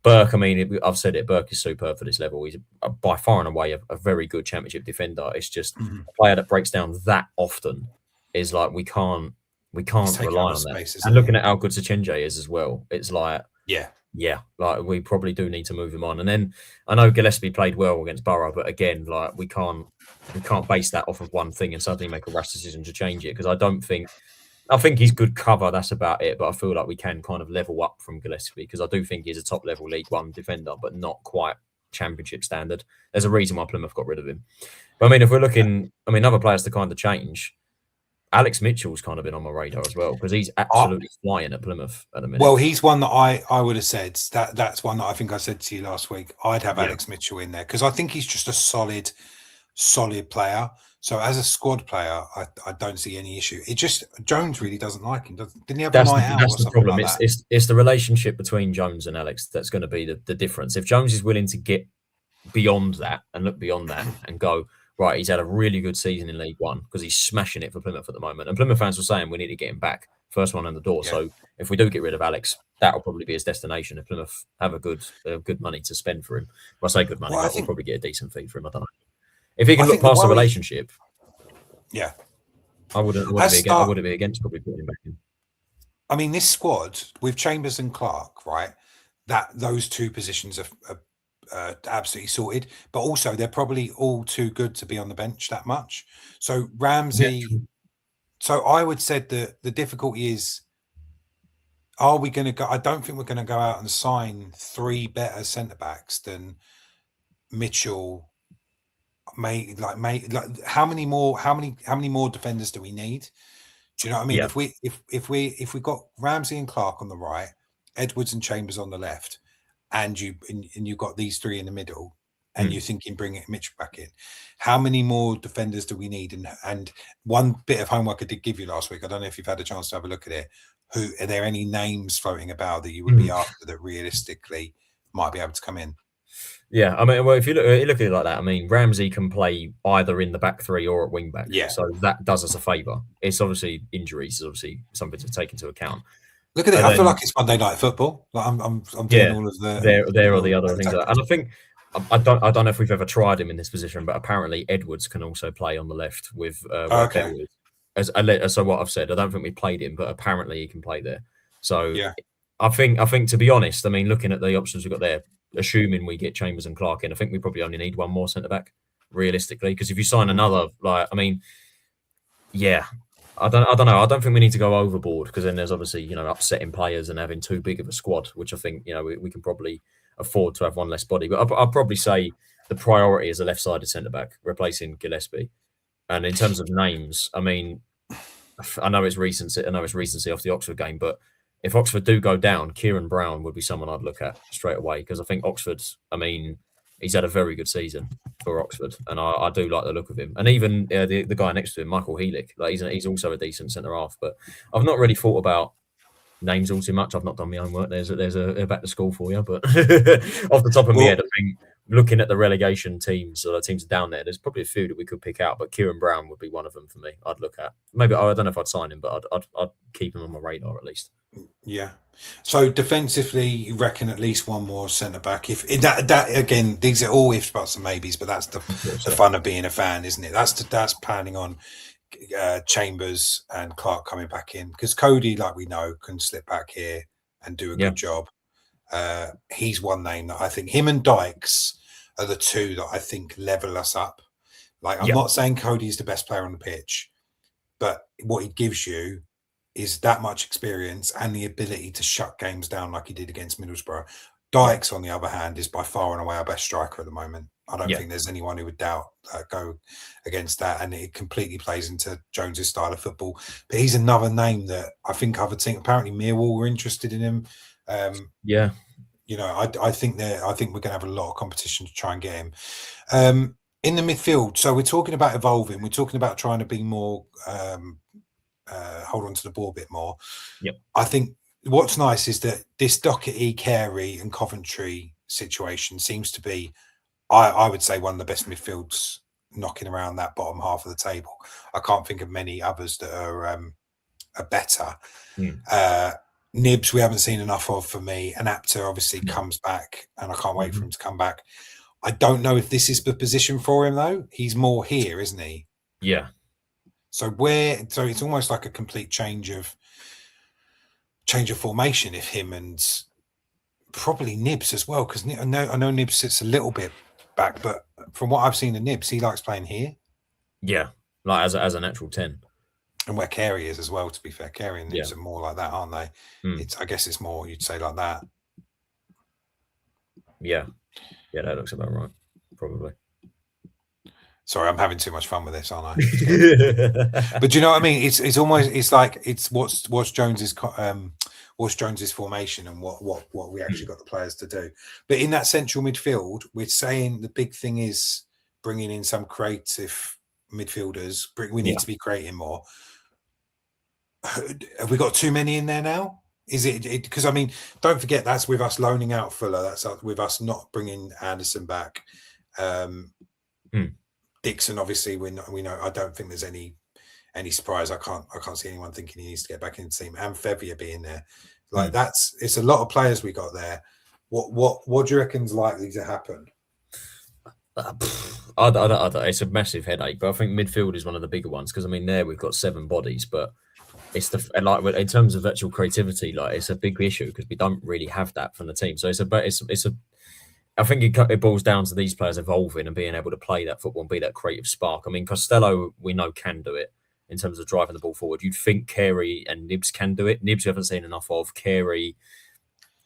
Burke, I mean, I've said it, Burke is superb for this level. He's by far and away a very good championship defender. It's just a player that breaks down that often is like we can't rely on that. Space, and looking at how good Sechenje is as well, it's like yeah, like we probably do need to move him on. And then I know Gillespie played well against Borough, but again, like we can't base that off of one thing and suddenly make a rash decision to change it, because I think he's good cover. That's about it. But I feel like we can kind of level up from Gillespie, because I do think he's a top level League One defender, but not quite championship standard. There's a reason why Plymouth got rid of him. But I mean, if we're looking, other players to kind of change, Alex Mitchell's kind of been on my radar as well, because he's absolutely flying at Plymouth at the minute. Well, he's one that I would have said that's one that I think I said to you last week. I'd have Alex Mitchell in there because I think he's just a solid player. So as a squad player, I don't see any issue. It just Jones really doesn't like him. Didn't he have a night out? That's the problem. Like it's the relationship between Jones and Alex that's going to be the difference. If Jones is willing to get beyond that and look beyond that and go, right, he's had a really good season in League One because he's smashing it for Plymouth at the moment. And Plymouth fans were saying we need to get him back. First one in the door. Yeah. So if we do get rid of Alex, that'll probably be his destination. If Plymouth have a good money to spend for him. Well, I say good money, but we'll probably get a decent fee for him. I don't know. If he can look past the relationship, I wouldn't be against probably putting him back in. I mean, this squad with Chambers and Clark, right? Those two positions are absolutely sorted, but also they're probably all too good to be on the bench that much. So Ramsey. Yeah. So I would say that the difficulty is, are we going to go? I don't think we're going to go out and sign 3 better centre backs than Mitchell. How many more defenders do we need? Do you know what I mean? Yeah. If we got Ramsey and Clark on the right, Edwards and Chambers on the left, and you've got these 3 in the middle, and you're thinking bringing Mitchell back in, how many more defenders do we need? And one bit of homework I did give you last week, I don't know if you've had a chance to have a look at it. Are there any names floating about that you would be after that realistically might be able to come in? Yeah, I mean, well, if you look at it like that, I mean, Ramsey can play either in the back 3 or at wing back. Yeah. So that does us a favour. It's obviously injuries is obviously something to take into account. Look at it. I feel like it's Monday Night Football. Like I'm doing all of the there are the other things, and I think I don't know if we've ever tried him in this position, but apparently Edwards can also play on the left with okay. So what I've said, I don't think we played him, but apparently he can play there. So I think to be honest, I mean, looking at the options we've got there, assuming we get Chambers and Clark in, I think we probably only need one more centre back realistically. Because if you sign another, I don't know. I don't think we need to go overboard, because then there's obviously upsetting players and having too big of a squad, which I think we can probably afford to have one less body. But I'll probably say the priority is a left-sided centre back replacing Gillespie. And in terms of names, I mean, I know it's recency off the Oxford game, but if Oxford do go down, Kieran Brown would be someone I'd look at straight away, because I think Oxford, I mean, he's had a very good season for Oxford, and I do like the look of him. And even the guy next to him, Michael Heelick, he's also a decent centre half. But I've not really thought about names all too much. I've not done my own work. There's a back to school for you, but off the top of my head, I think looking at the relegation teams or the teams down there, there's probably a few that we could pick out, but Kieran Brown would be one of them for me. I'd look at. Maybe I don't know if I'd sign him, but I'd keep him on my radar at least. Yeah. So defensively, you reckon at least one more centre back. If that again, these are all ifs, buts, and maybes, but that's the fun of being a fan, isn't it? That's planning on Chambers and Clark coming back in, because Cody, like we know, can slip back here and do a good job. He's one name that I think him and Dykes are the two that I think level us up. Like, I'm not saying Cody's the best player on the pitch, but what he gives you is that much experience and the ability to shut games down like he did against Middlesbrough. Dykes, on the other hand, is by far and away our best striker at the moment. I don't think there's anyone who would go against that, and it completely plays into Jones's style of football. But he's another name that I think other teams, apparently Millwall were interested in him. I think we're going to have a lot of competition to try and get him in the midfield. So we're talking about evolving. We're talking about trying to be more hold on to the ball a bit more. I think what's nice is that this Doherty, Carey and Coventry situation seems to be, I would say, one of the best midfields knocking around that bottom half of the table. I can't think of many others that are better. Nibs we haven't seen enough of for me. And Apter obviously comes back, and I can't wait for him to come back. I don't know if this is the position for him though. He's more here, isn't he? Yeah. So it's almost like a complete change of formation if him and probably Nibs as well, because I know Nibs sits a little bit back, but from what I've seen of Nibs, he likes playing here. Yeah, like as a natural 10. And where Carey is as well, to be fair. Carey and Nibs are more like that, aren't they? I guess it's more, you'd say, like that. Yeah, that looks about right, probably. Sorry, I'm having too much fun with this, aren't I? But do you know what I mean? It's like what's Jones's formation and what we actually got the players to do. But in that central midfield, we're saying the big thing is bringing in some creative midfielders. We need to be creating more. Have we got too many in there now? Is it because I mean, don't forget that's with us loaning out Fuller. That's with us not bringing Anderson back. Dixon, obviously, we know. I don't think there's any surprise. I can't see anyone thinking he needs to get back in the team. And Fevia being there, like it's a lot of players we got there. What do you reckon's likely to happen? I don't. It's a massive headache, but I think midfield is one of the bigger ones because I mean there we've got 7 bodies, but it's like in terms of actual creativity, like it's a big issue because we don't really have that from the team. So I think it boils down to these players evolving and being able to play that football and be that creative spark. I mean, Costello, we know, can do it in terms of driving the ball forward. You'd think Carey and Nibs can do it. Nibs we haven't seen enough of. Carey,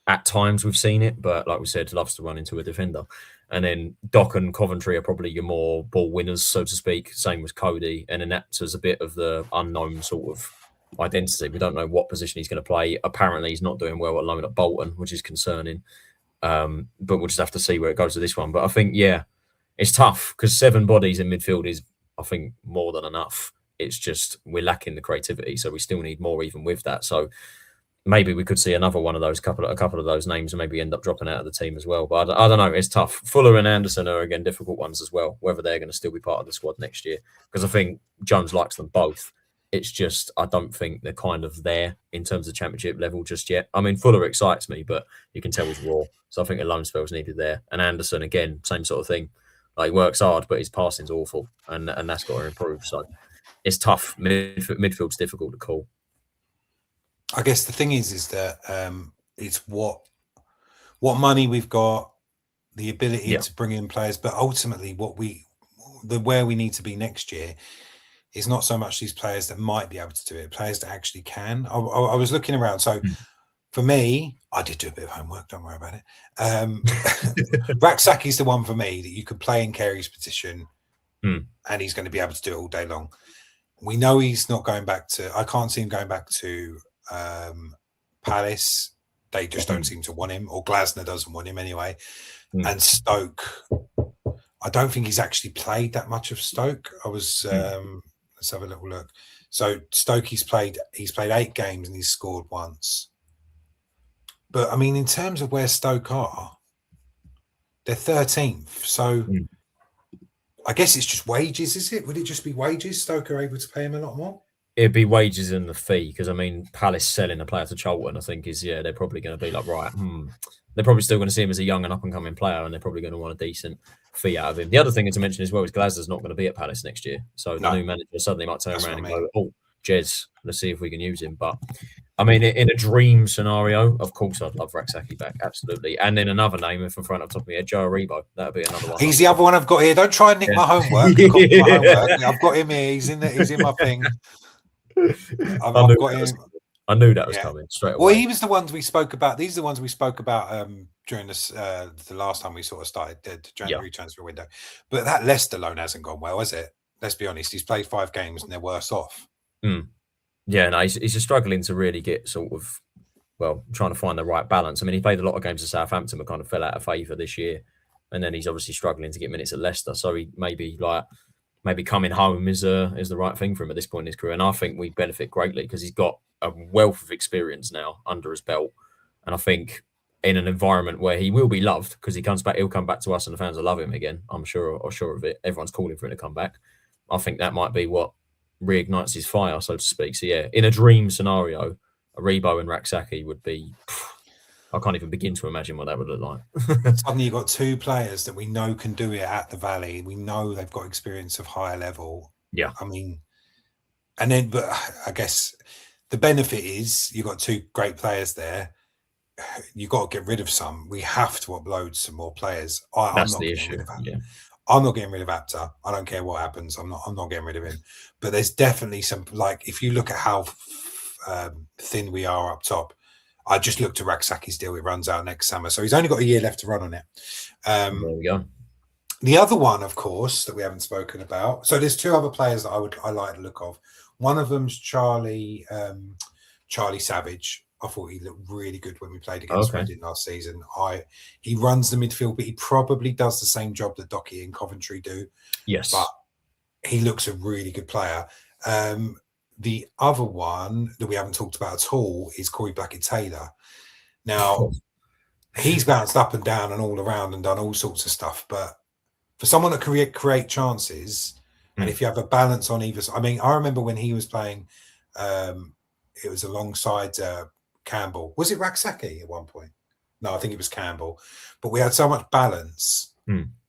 at times we've seen it, but like we said, loves to run into a defender. And then Doc and Coventry are probably your more ball winners, so to speak. Same with Cody. And then that's a bit of the unknown sort of identity. We don't know what position he's going to play. Apparently, he's not doing well at loan at Bolton, which is concerning. But we'll just have to see where it goes with this one. But I think, it's tough because 7 bodies in midfield is, I think, more than enough. It's just we're lacking the creativity, so we still need more even with that. So maybe we could see another one of those, a couple of those names, and maybe end up dropping out of the team as well. But I don't know. It's tough. Fuller and Anderson are again difficult ones as well. Whether they're going to still be part of the squad next year, because I think Jones likes them both. It's just I don't think they're kind of there in terms of championship level just yet. I mean, Fuller excites me, but you can tell he's raw. So I think a loan spell's needed there. And Anderson, again, same sort of thing. Like, he works hard, but his passing's awful, and that's got to improve. So it's tough. Midfield's difficult to call. I guess the thing is that it's what money we've got, the ability to bring in players, but ultimately where we need to be next year is not so much these players that might be able to do it, players that actually can. I was looking around. So for me, I did do a bit of homework, don't worry about it. Raksaki's the one for me that you could play in Carey's position and he's going to be able to do it all day long. We know he's not going back I can't see him going back to Palace. They just don't seem to want him, or Glasner doesn't want him anyway. And Stoke, I don't think he's actually played that much of Stoke. I was let's have a little look. So Stoke, he's played 8 games and he's scored once. But I mean, in terms of where Stoke are, they're 13th. So I guess it's just wages, is it? Would it just be wages? Stoke are able to pay him a lot more? It'd be wages and the fee, because I mean, Palace selling a player to Charlton, I think is they're probably going to be like, right, they're probably still going to see him as a young and up and coming player, and they're probably going to want a decent fee out of him. The other thing to mention as well is Glasner's not going to be at Palace next year, so the new manager suddenly might turn around and go, "Oh, Jez, let's see if we can use him." But I mean, in a dream scenario, of course, I'd love Raksaki back, absolutely. And then another name, if in front of top of my head, Joe Aribo, that'd be another one. He's the other one I've got here. Don't try and nick my homework. I've got him here. He's in my thing. I knew that was coming straight away. Well, he was the ones we spoke about. These are the ones we spoke about during this the last time we sort of started the January transfer window. But that Leicester loan hasn't gone well, has it? Let's be honest. He's played 5 games and they're worse off. Yeah, no, he's just struggling to really get trying to find the right balance. I mean, he played a lot of games at Southampton, but kind of fell out of favour this year, and then he's obviously struggling to get minutes at Leicester. So he maybe coming home is the right thing for him at this point in his career. And I think we benefit greatly because he's got a wealth of experience now under his belt. And I think in an environment where he will be loved, because he'll come back to us and the fans will love him again. I'm sure of it. Everyone's calling for him to come back. I think that might be what reignites his fire, so to speak. So yeah, in a dream scenario, Aribo and Raksaki would be. I can't even begin to imagine what that would look like. Suddenly you've got two players that we know can do it at the Valley. We know they've got experience of higher level. Yeah. I mean, but I guess the benefit is you've got two great players there. You've got to get rid of some. We have to upload some more players. That's the issue. Yeah. I'm not getting rid of Apter. I don't care what happens. I'm not getting rid of him. But there's definitely some, like, if you look at how thin we are up top, I just looked at Raksaki's deal. It runs out next summer. So he's only got a year left to run on it. There we go. The other one, of course, that we haven't spoken about. So there's two other players that I like the look of. One of them's Charlie Savage. I thought he looked really good when we played against Reading last season. He runs the midfield, but he probably does the same job that Docky and Coventry do. Yes. But he looks a really good player. The other one that we haven't talked about at all is Corey Blackett-Taylor. Now, he's bounced up and down and all around and done all sorts of stuff. But for someone that can create chances, and if you have a balance on either side, I mean, I remember when he was playing, it was alongside Campbell. Was it Raksaki at one point? No, I think it was Campbell. But we had so much balance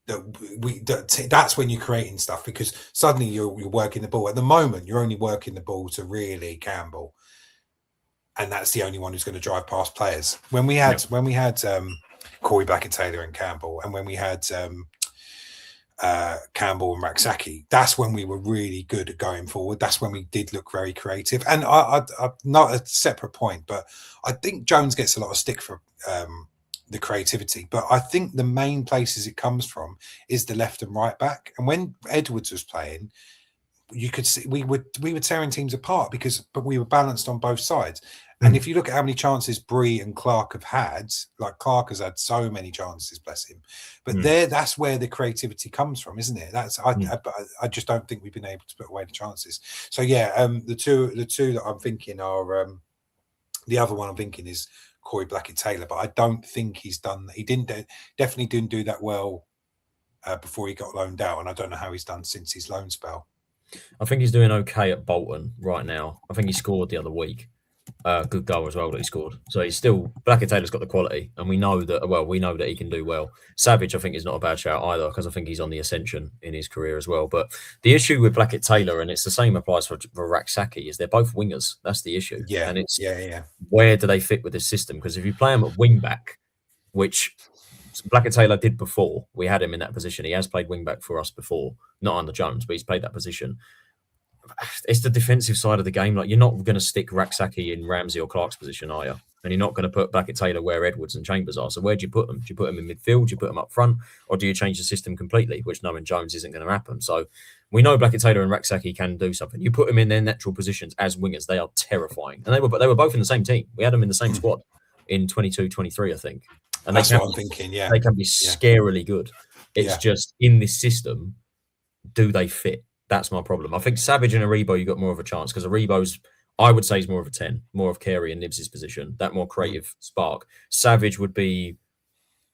that's when you're creating stuff, because suddenly you're working the ball. At the moment, you're only working the ball to really Campbell, and that's the only one who's going to drive past players. When we had Corey Blackett-Taylor and Campbell, and when we had Campbell and Raksaki, that's when we were really good at going forward. That's when we did look very creative. And I not a separate point, but I think Jones gets a lot of stick for the creativity, but I think the main places it comes from is the left and right back. And when Edwards was playing, you could see we were tearing teams apart but we were balanced on both sides. And if you look at how many chances Bree and Clark have had, like Clark has had so many chances, bless him. But that's where the creativity comes from, isn't it? I just don't think we've been able to put away the chances. So the two that I'm thinking are the other one I'm thinking is Corey Blackett-Taylor, but I don't think he's done. He definitely didn't do that well before he got loaned out, and I don't know how he's done since his loan spell. I think he's doing okay at Bolton right now. I think he scored the other week. Good goal as well that he scored. So he's still, Blackett-Taylor's got the quality, and we know that he can do well. Savage, I think, is not a bad shout either, because I think he's on the ascension in his career as well. But the issue with Blackett-Taylor, and it's the same applies for Raksaki, is they're both wingers. That's the issue. Yeah. And it's yeah. Where do they fit with this system? Because if you play him at wing back, which Blackett-Taylor did before, we had him in that position. He has played wing back for us before, not under Jones, but he's played that position. It's the defensive side of the game. Like, you're not going to stick Raksaki in Ramsey or Clark's position, are you? And you're not going to put Blackett-Taylor where Edwards and Chambers are. So where do you put them? Do you put them in midfield? Do you put them up front? Or do you change the system completely, which knowing Jones isn't going to happen? So we know Blackett-Taylor and Raksaki can do something. You put them in their natural positions as wingers, they are terrifying. And they were both in the same team. We had them in the same squad in 22-23, I think. And that's what I'm thinking, yeah. They can be scarily good. It's just, in this system, do they fit? That's my problem. I think Savage and Aribo, you got more of a chance, because Aribo's, I would say, is more of a 10, more of Carey and Nibs' position, that more creative spark. Savage would be,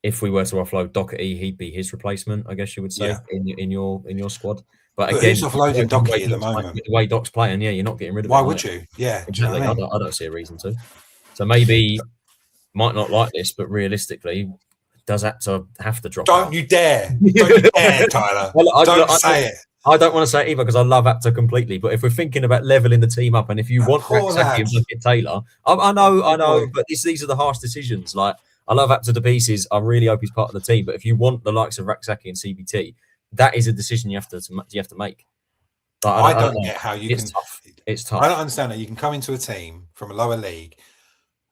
if we were to offload Doherty, he'd be his replacement, I guess you would say, in your squad. But again, who's offloading Doherty at the moment? The way Doc's playing, you're not getting rid of him. Why would you? Yeah, exactly. I don't see a reason to. So maybe, might not like this, but realistically, does have to drop? Don't you dare! Don't you dare, Tyler! Don't say it. I don't want to say it either, because I love Apter completely. But if we're thinking about leveling the team up, and if you want Raksaki and Blackett-Taylor, I know, but these are the harsh decisions. Like, I love Apter to pieces. I really hope he's part of the team. But if you want the likes of Raksaki and CBT, that is a decision you have to make. I don't get how you can. It's tough. I don't understand that you can come into a team from a lower league,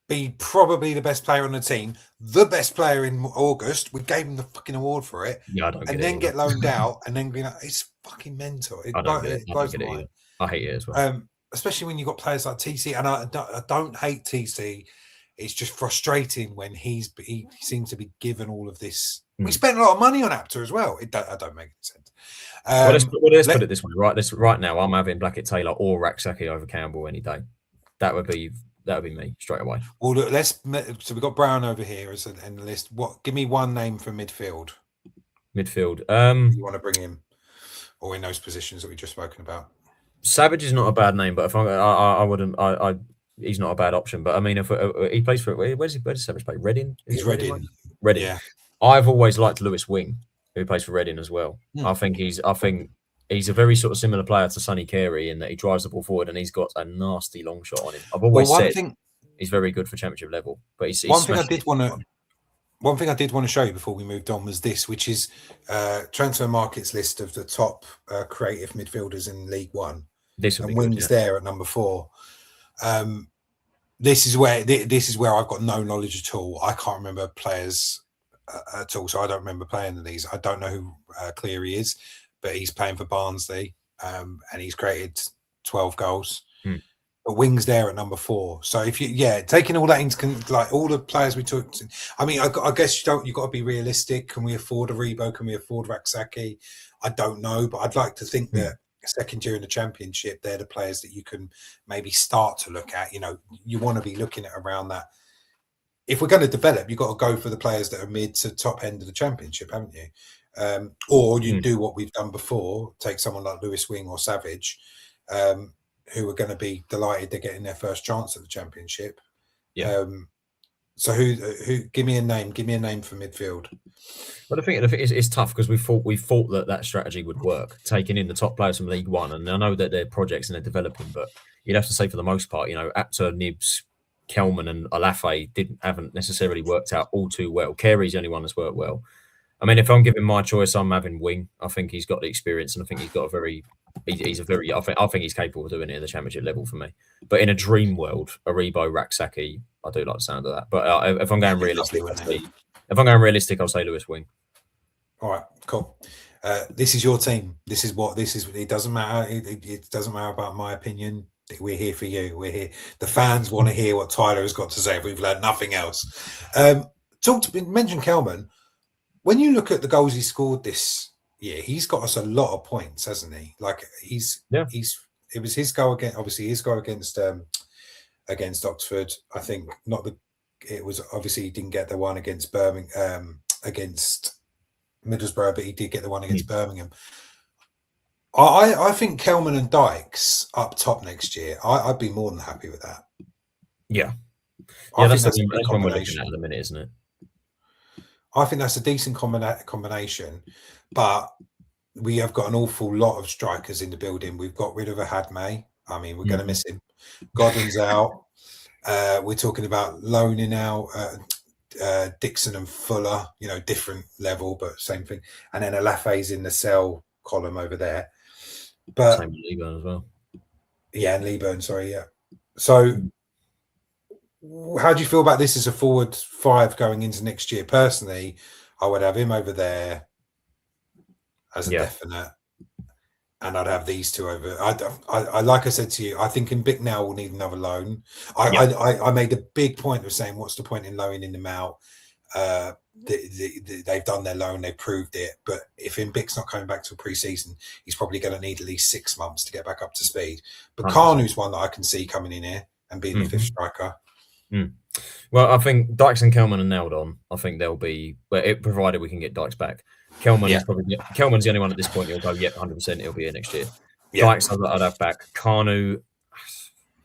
be probably the best player on the team, the best player in August. We gave him the fucking award for it. Yeah, I don't get and it then either. get loaned out, and then be like, it's fucking mental. I don't get it either. I hate it as well. Especially when you've got players like TC, and I don't hate TC. It's just frustrating when he seems to be given all of this. We spent a lot of money on Apter as well. I don't make sense. Let's put it this way, right? Right now, I'm having Blackett-Taylor or Raksaki over Campbell any day. That would be me straight away. Well, look, so we've got Brown over here as in the list. Give me one name for midfield. Midfield. You want to bring him, or in those positions that we've just spoken about? Savage is not a bad name, but if I wouldn't. he's not a bad option. But I mean, if he plays for where does Savage play? Reading? He's Reading. Reading. Yeah. I've always liked Lewis Wing, who plays for Reading as well. Hmm. I think he's a very sort of similar player to Sonny Carey in that he drives the ball forward and he's got a nasty long shot on him. I've always said he's very good for championship level, but he's one thing I did want to show you before we moved on was this, which is Transfer Market's list of the top creative midfielders in League One. This and Wings there at number 4. This is where I've got no knowledge at all. I can't remember players at all, so I don't remember playing these. I don't know who Cleary is, but he's playing for Barnsley, and he's created 12 goals. But Wings there at number 4. So if taking all that into like all the players we took, I mean, I guess you've got to be realistic. Can we afford a Rebo? Can we afford Raksaki? I don't know, but I'd like to think that second year in the Championship, they're the players that you can maybe start to look at. You know, you want to be looking at around that. If we're going to develop, you've got to go for the players that are mid to top end of the Championship, haven't you? Or you do what we've done before, take someone like Lewis Wing or Savage, who are going to be delighted they're getting their first chance at the Championship. Yeah. So who? Give me a name. Give me a name for midfield. But I think it's tough because we thought that strategy would work, taking in the top players from League One, and I know that they're projects and they're developing, but you'd have to say for the most part, you know, Apter, Nibs, Kelman, and Alafe haven't necessarily worked out all too well. Carey's the only one that's worked well. I mean, if I'm giving my choice, I'm having Wing. I think he's got the experience, and I think he's got I think he's capable of doing it at the Championship level for me. But in a dream world, Aribo, Raksaki, I do like the sound of that. But if I'm going realistic, I'll say Lewis Wing. All right, cool. This is your team. This is. It doesn't matter. It doesn't matter about my opinion. We're here for you. We're here. The fans want to hear what Tyler has got to say. If we've learned nothing else. Mention Kelman. When you look at the goals he scored this year, he's got us a lot of points, hasn't he? Like it was his goal against, obviously his goal against Oxford. I think it was obviously he didn't get the one against Birmingham, against Middlesbrough, but he did get the one against Birmingham. I think Kelman and Dykes up top next year. I'd be more than happy with that. Yeah, I think that's a good combination at the minute, isn't it? I think that's a decent combination, but we have got an awful lot of strikers in the building. We've got rid of a Hadmay. I mean, we're going to miss him. Godden's out. We're talking about loaning out Dixon and Fuller, you know, different level, but same thing. And then Alafe's in the sell column over there. But same with Leeburn as well. Yeah, and Leeburn, sorry, yeah. So how do you feel about this as a forward 5 going into next year? Personally, I would have him over there as a definite, and I'd have these two over. I like I said to you, I think in Bicknell will need another loan. I made a big point of saying, what's the point in loaning them out? They've done their loan, they've proved it. But if Mbic's not coming back to a pre-season, he's probably going to need at least 6 months to get back up to speed. But Kanu's one that I can see coming in here and being the 5th striker. Well, I think Dykes and Kelman are nailed on. I think they'll be, provided we can get Dykes back. Kelman's the only one at this point. He'll go, 100%. He'll be here next year. Dykes, I'd have back. Kanu,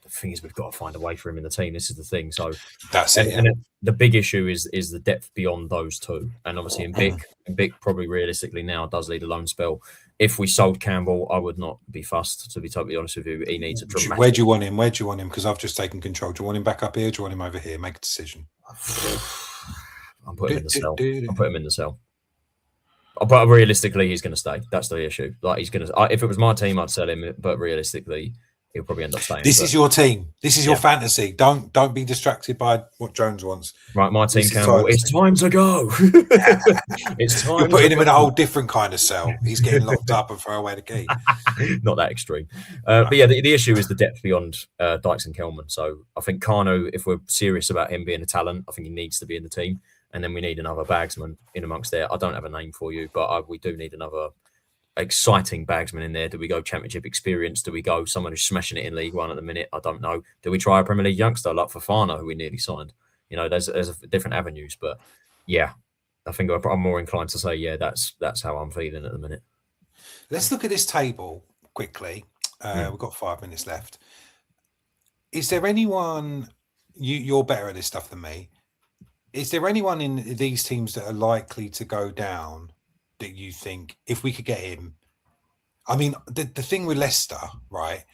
the thing is, we've got to find a way for him in the team. This is the thing. So that's it. And the big issue is the depth beyond those two. And obviously, Mbic probably realistically now does lead a loan spell. If we sold Campbell, I would not be fussed, to be totally honest with you. He needs a dramatic... Where do you want him? Because I've just taken control. Do you want him back up here? Do you want him over here? Make a decision. I'll put him in the cell. But realistically, he's going to stay. That's the issue. Like, he's going to... If it was my team, I'd sell him. But realistically, he'll probably end up staying. This is your team. This is your fantasy. Don't be distracted by what Jones wants. Right, my team, Campbell. It's time to go. It's time. You're putting him in a whole different kind of cell. He's getting locked up and throw away the key. Not that extreme. But yeah, the issue is the depth beyond Dykes and Kelman. So I think Kanu, if we're serious about him being a talent, I think he needs to be in the team. And then we need another bagsman in amongst there. I don't have a name for you, but we do need another exciting bagsman in there. Do we go Championship experience? Do we go someone who's smashing it in League One at the minute? I don't know. Do we try a Premier League youngster like Fofana, who we nearly signed? You know, there's different avenues, but yeah, I think I'm more inclined to say, that's how I'm feeling at the minute. Let's look at this table quickly. We've got 5 minutes left. Is there anyone, you're better at this stuff than me? Is there anyone in these teams that are likely to go down that you think if we could get him? I mean, the thing with Leicester, right,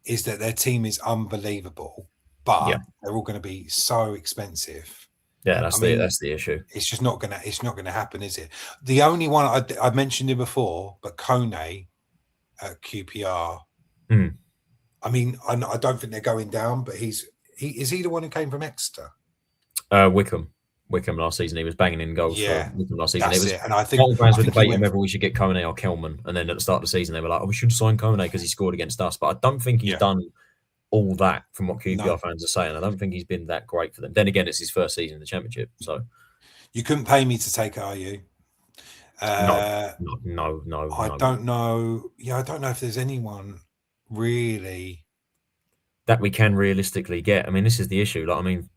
is that their team is unbelievable, but they're all going to be so expensive. Yeah, that's the issue. It's just not gonna happen, is it? The only one I mentioned him before, but Kone at QPR. I mean, I don't think they're going down, but is he the one who came from Exeter? Wickham last season, he was banging in goals for Wickham last season. That's it. And I think fans were debating whether we should get Kone or Kelman, and then at the start of the season they were like, "Oh, we should sign Kone because he scored against us." But I don't think he's done all that from what QPR fans are saying. I don't think he's been that great for them. Then again, it's his first season in the Championship, so you couldn't pay me to take it, are you? No. I don't know. Yeah, I don't know if there's anyone really that we can realistically get. I mean, this is the issue. Like, I mean,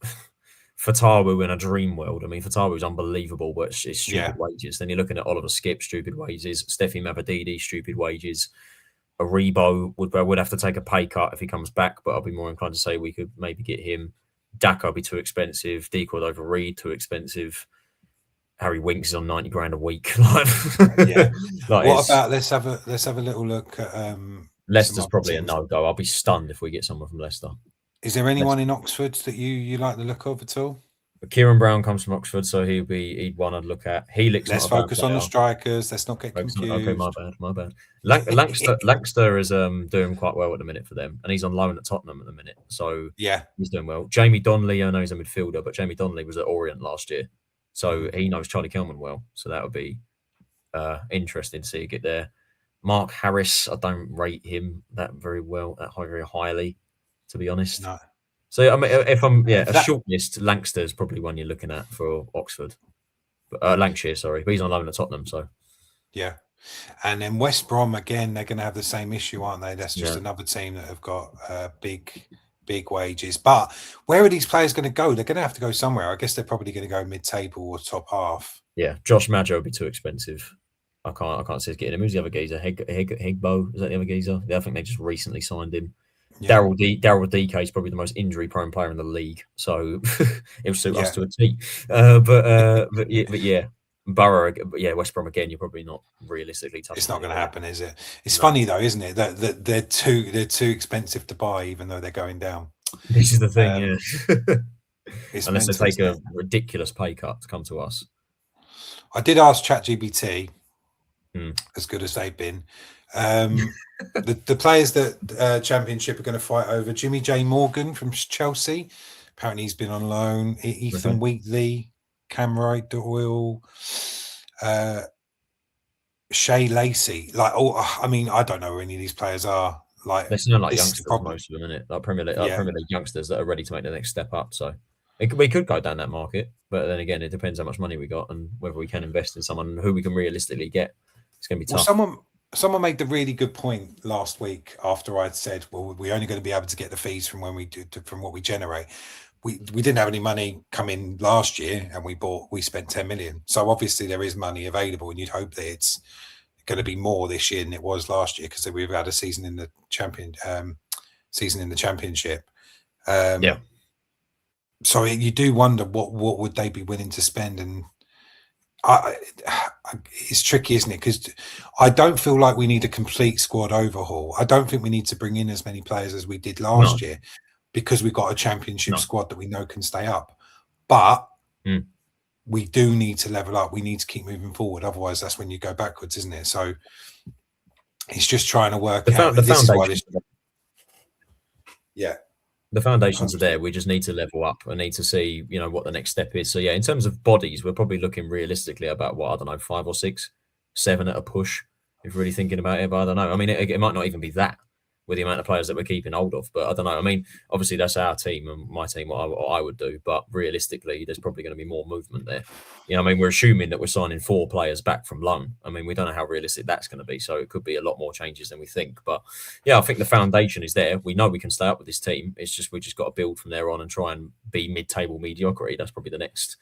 Fatawu in a dream world. I mean, Fatawu's unbelievable, but it's stupid wages. Then you're looking at Oliver Skip, stupid wages. Steffi Mavadidi, stupid wages. Aribo would have to take a pay cut if he comes back, but I'll be more inclined to say we could maybe get him. Daka will be too expensive. D Cordova-Reid too expensive. Harry Winks is on 90 grand a week. What about let's have a little look at Leicester's probably a no-go. I'll be stunned if we get someone from Leicester. Is there anyone in Oxford that you like the look of at all? Kieran Brown comes from Oxford, so he'd one I'd look at. Let's focus on the strikers. Let's not get confused. Okay, my bad. Lancaster is doing quite well at the minute for them, and he's on loan at Tottenham at the minute, so he's doing well. Jamie Donnelly, I know he's a midfielder, but Jamie Donnelly was at Orient last year, so he knows Charlie Kelman well. So that would be interesting to see get there. Mark Harris, I don't rate him that very highly, to be honest. No. So I mean, if I'm a short list, Lancaster is probably one you're looking at for Oxford, Lancashire, sorry, but he's on loan at Tottenham, so and then West Brom again, they're going to have the same issue, aren't they? That's just another team that have got big wages. But where are these players going to go? They're going to have to go somewhere. I guess they're probably going to go mid-table or top half. Yeah, Josh Maggio would be too expensive. I can't see us getting him. Who's the other geezer? Higbo, is that the other geezer? Yeah, I think they just recently signed him. Daryl DK is probably the most injury-prone player in the league, so it would suit us to a T. But yeah, Borough, West Brom again. You're probably not realistically touching. It's not going to happen, is it? It's funny though, isn't it? That they're too expensive to buy, even though they're going down. This is the thing, unless they take a ridiculous pay cut to come to us. I did ask ChatGPT, as good as they've been. The players that Championship are going to fight over: Jimmy J Morgan from Chelsea, apparently he's been on loan. Ethan Wheatley, Cameron Doyle, Shay Lacey. I mean, I don't know where any of these players are. They sound like youngsters, most of them, innit? Like Premier League youngsters that are ready to make the next step up. So we could go down that market, but then again, it depends how much money we got and whether we can invest in someone who we can realistically get. It's going to be tough. Someone made the really good point last week after I'd said, well, we're only going to be able to get the fees from when we do from what we generate. We didn't have any money come in last year, and we spent 10 million. So obviously there is money available, and you'd hope that it's going to be more this year than it was last year because we've had a season in the championship. So you do wonder what would they be willing to spend, and it's tricky, isn't it? Because I don't feel like we need a complete squad overhaul. I don't think we need to bring in as many players as we did last year because we've got a championship squad that we know can stay up. But we do need to level up. We need to keep moving forward. Otherwise, that's when you go backwards, isn't it? So it's just trying to work out. The foundations are there. We just need to level up. I need to see, what the next step is. So in terms of bodies, we're probably looking realistically about 5 or 6, 7 at a push. If really thinking about it, but I don't know. I mean, it might not even be that with the amount of players that we're keeping hold of. But I don't know. I mean, obviously that's our team and my team, what I would do. But realistically, there's probably going to be more movement there. I mean, we're assuming that we're signing 4 players back from loan. I mean, we don't know how realistic that's going to be. So it could be a lot more changes than we think. But I think the foundation is there. We know we can stay up with this team. It's just we just got to build from there on and try and be mid-table mediocrity. That's probably the next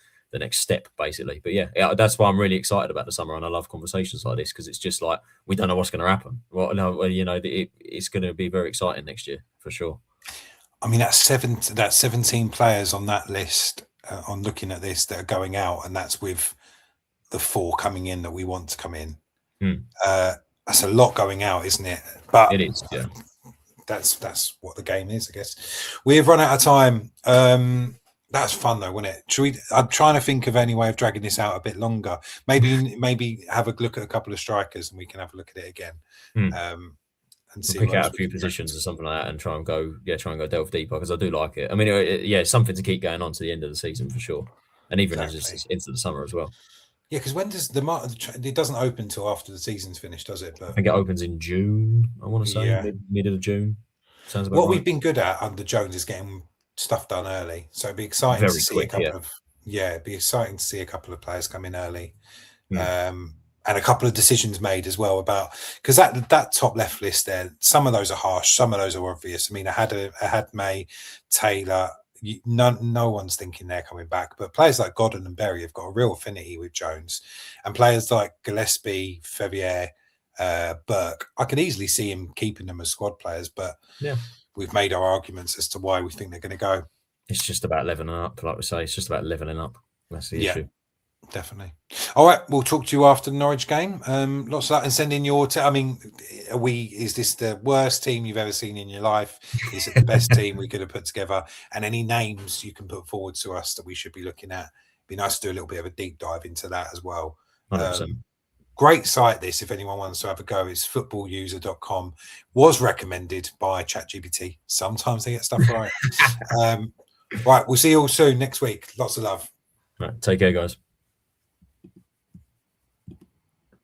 step, basically. But that's why I'm really excited about the summer, and I love conversations like this because it's just like we don't know what's going to happen. It's going to be very exciting next year for sure. I mean, that's 17 players on that list. On looking at this, that are going out, and that's with the 4 coming in that we want to come in. That's a lot going out, isn't it? But it is, yeah. That's what the game is, I guess. We have run out of time. That's fun though, wasn't it? I'm trying to think of any way of dragging this out a bit longer. Maybe have a look at a couple of strikers, and we can have a look at it again. And see, pick out a few positions or something like that, and try and go delve deeper, because I do like it. I mean, it's something to keep going on to the end of the season for sure, and even as into the summer as well. Yeah, because when does it doesn't open until after the season's finished, does it? But I think it opens in June. I want to say mid of June. Sounds about what right. We've been good at under Jones is getting stuff done early, so it'd be exciting to see a couple of it'd be exciting to see a couple of players come in early. And a couple of decisions made as well, about, because that top left list there, some of those are harsh, some of those are obvious. I mean, I had May, Taylor. No one's thinking they're coming back, but players like Godden and Berry have got a real affinity with Jones, and players like Gillespie, Fevier, Burke, I could easily see him keeping them as squad players, but we've made our arguments as to why we think they're going to go. It's just about leveling up, like we say. It's just about leveling up. That's the issue. Definitely. All right, we'll talk to you after the Norwich game. Lots of that, and send in your. I mean, is this the worst team you've ever seen in your life? Is it the best team we could have put together? And any names you can put forward to us that we should be looking at. It'd be nice to do a little bit of a deep dive into that as well. Great site, this, if anyone wants to have a go. It's footballuser.com. Was recommended by ChatGPT. Sometimes they get stuff right. Right, we'll see you all soon next week. Lots of love. Right, take care, guys.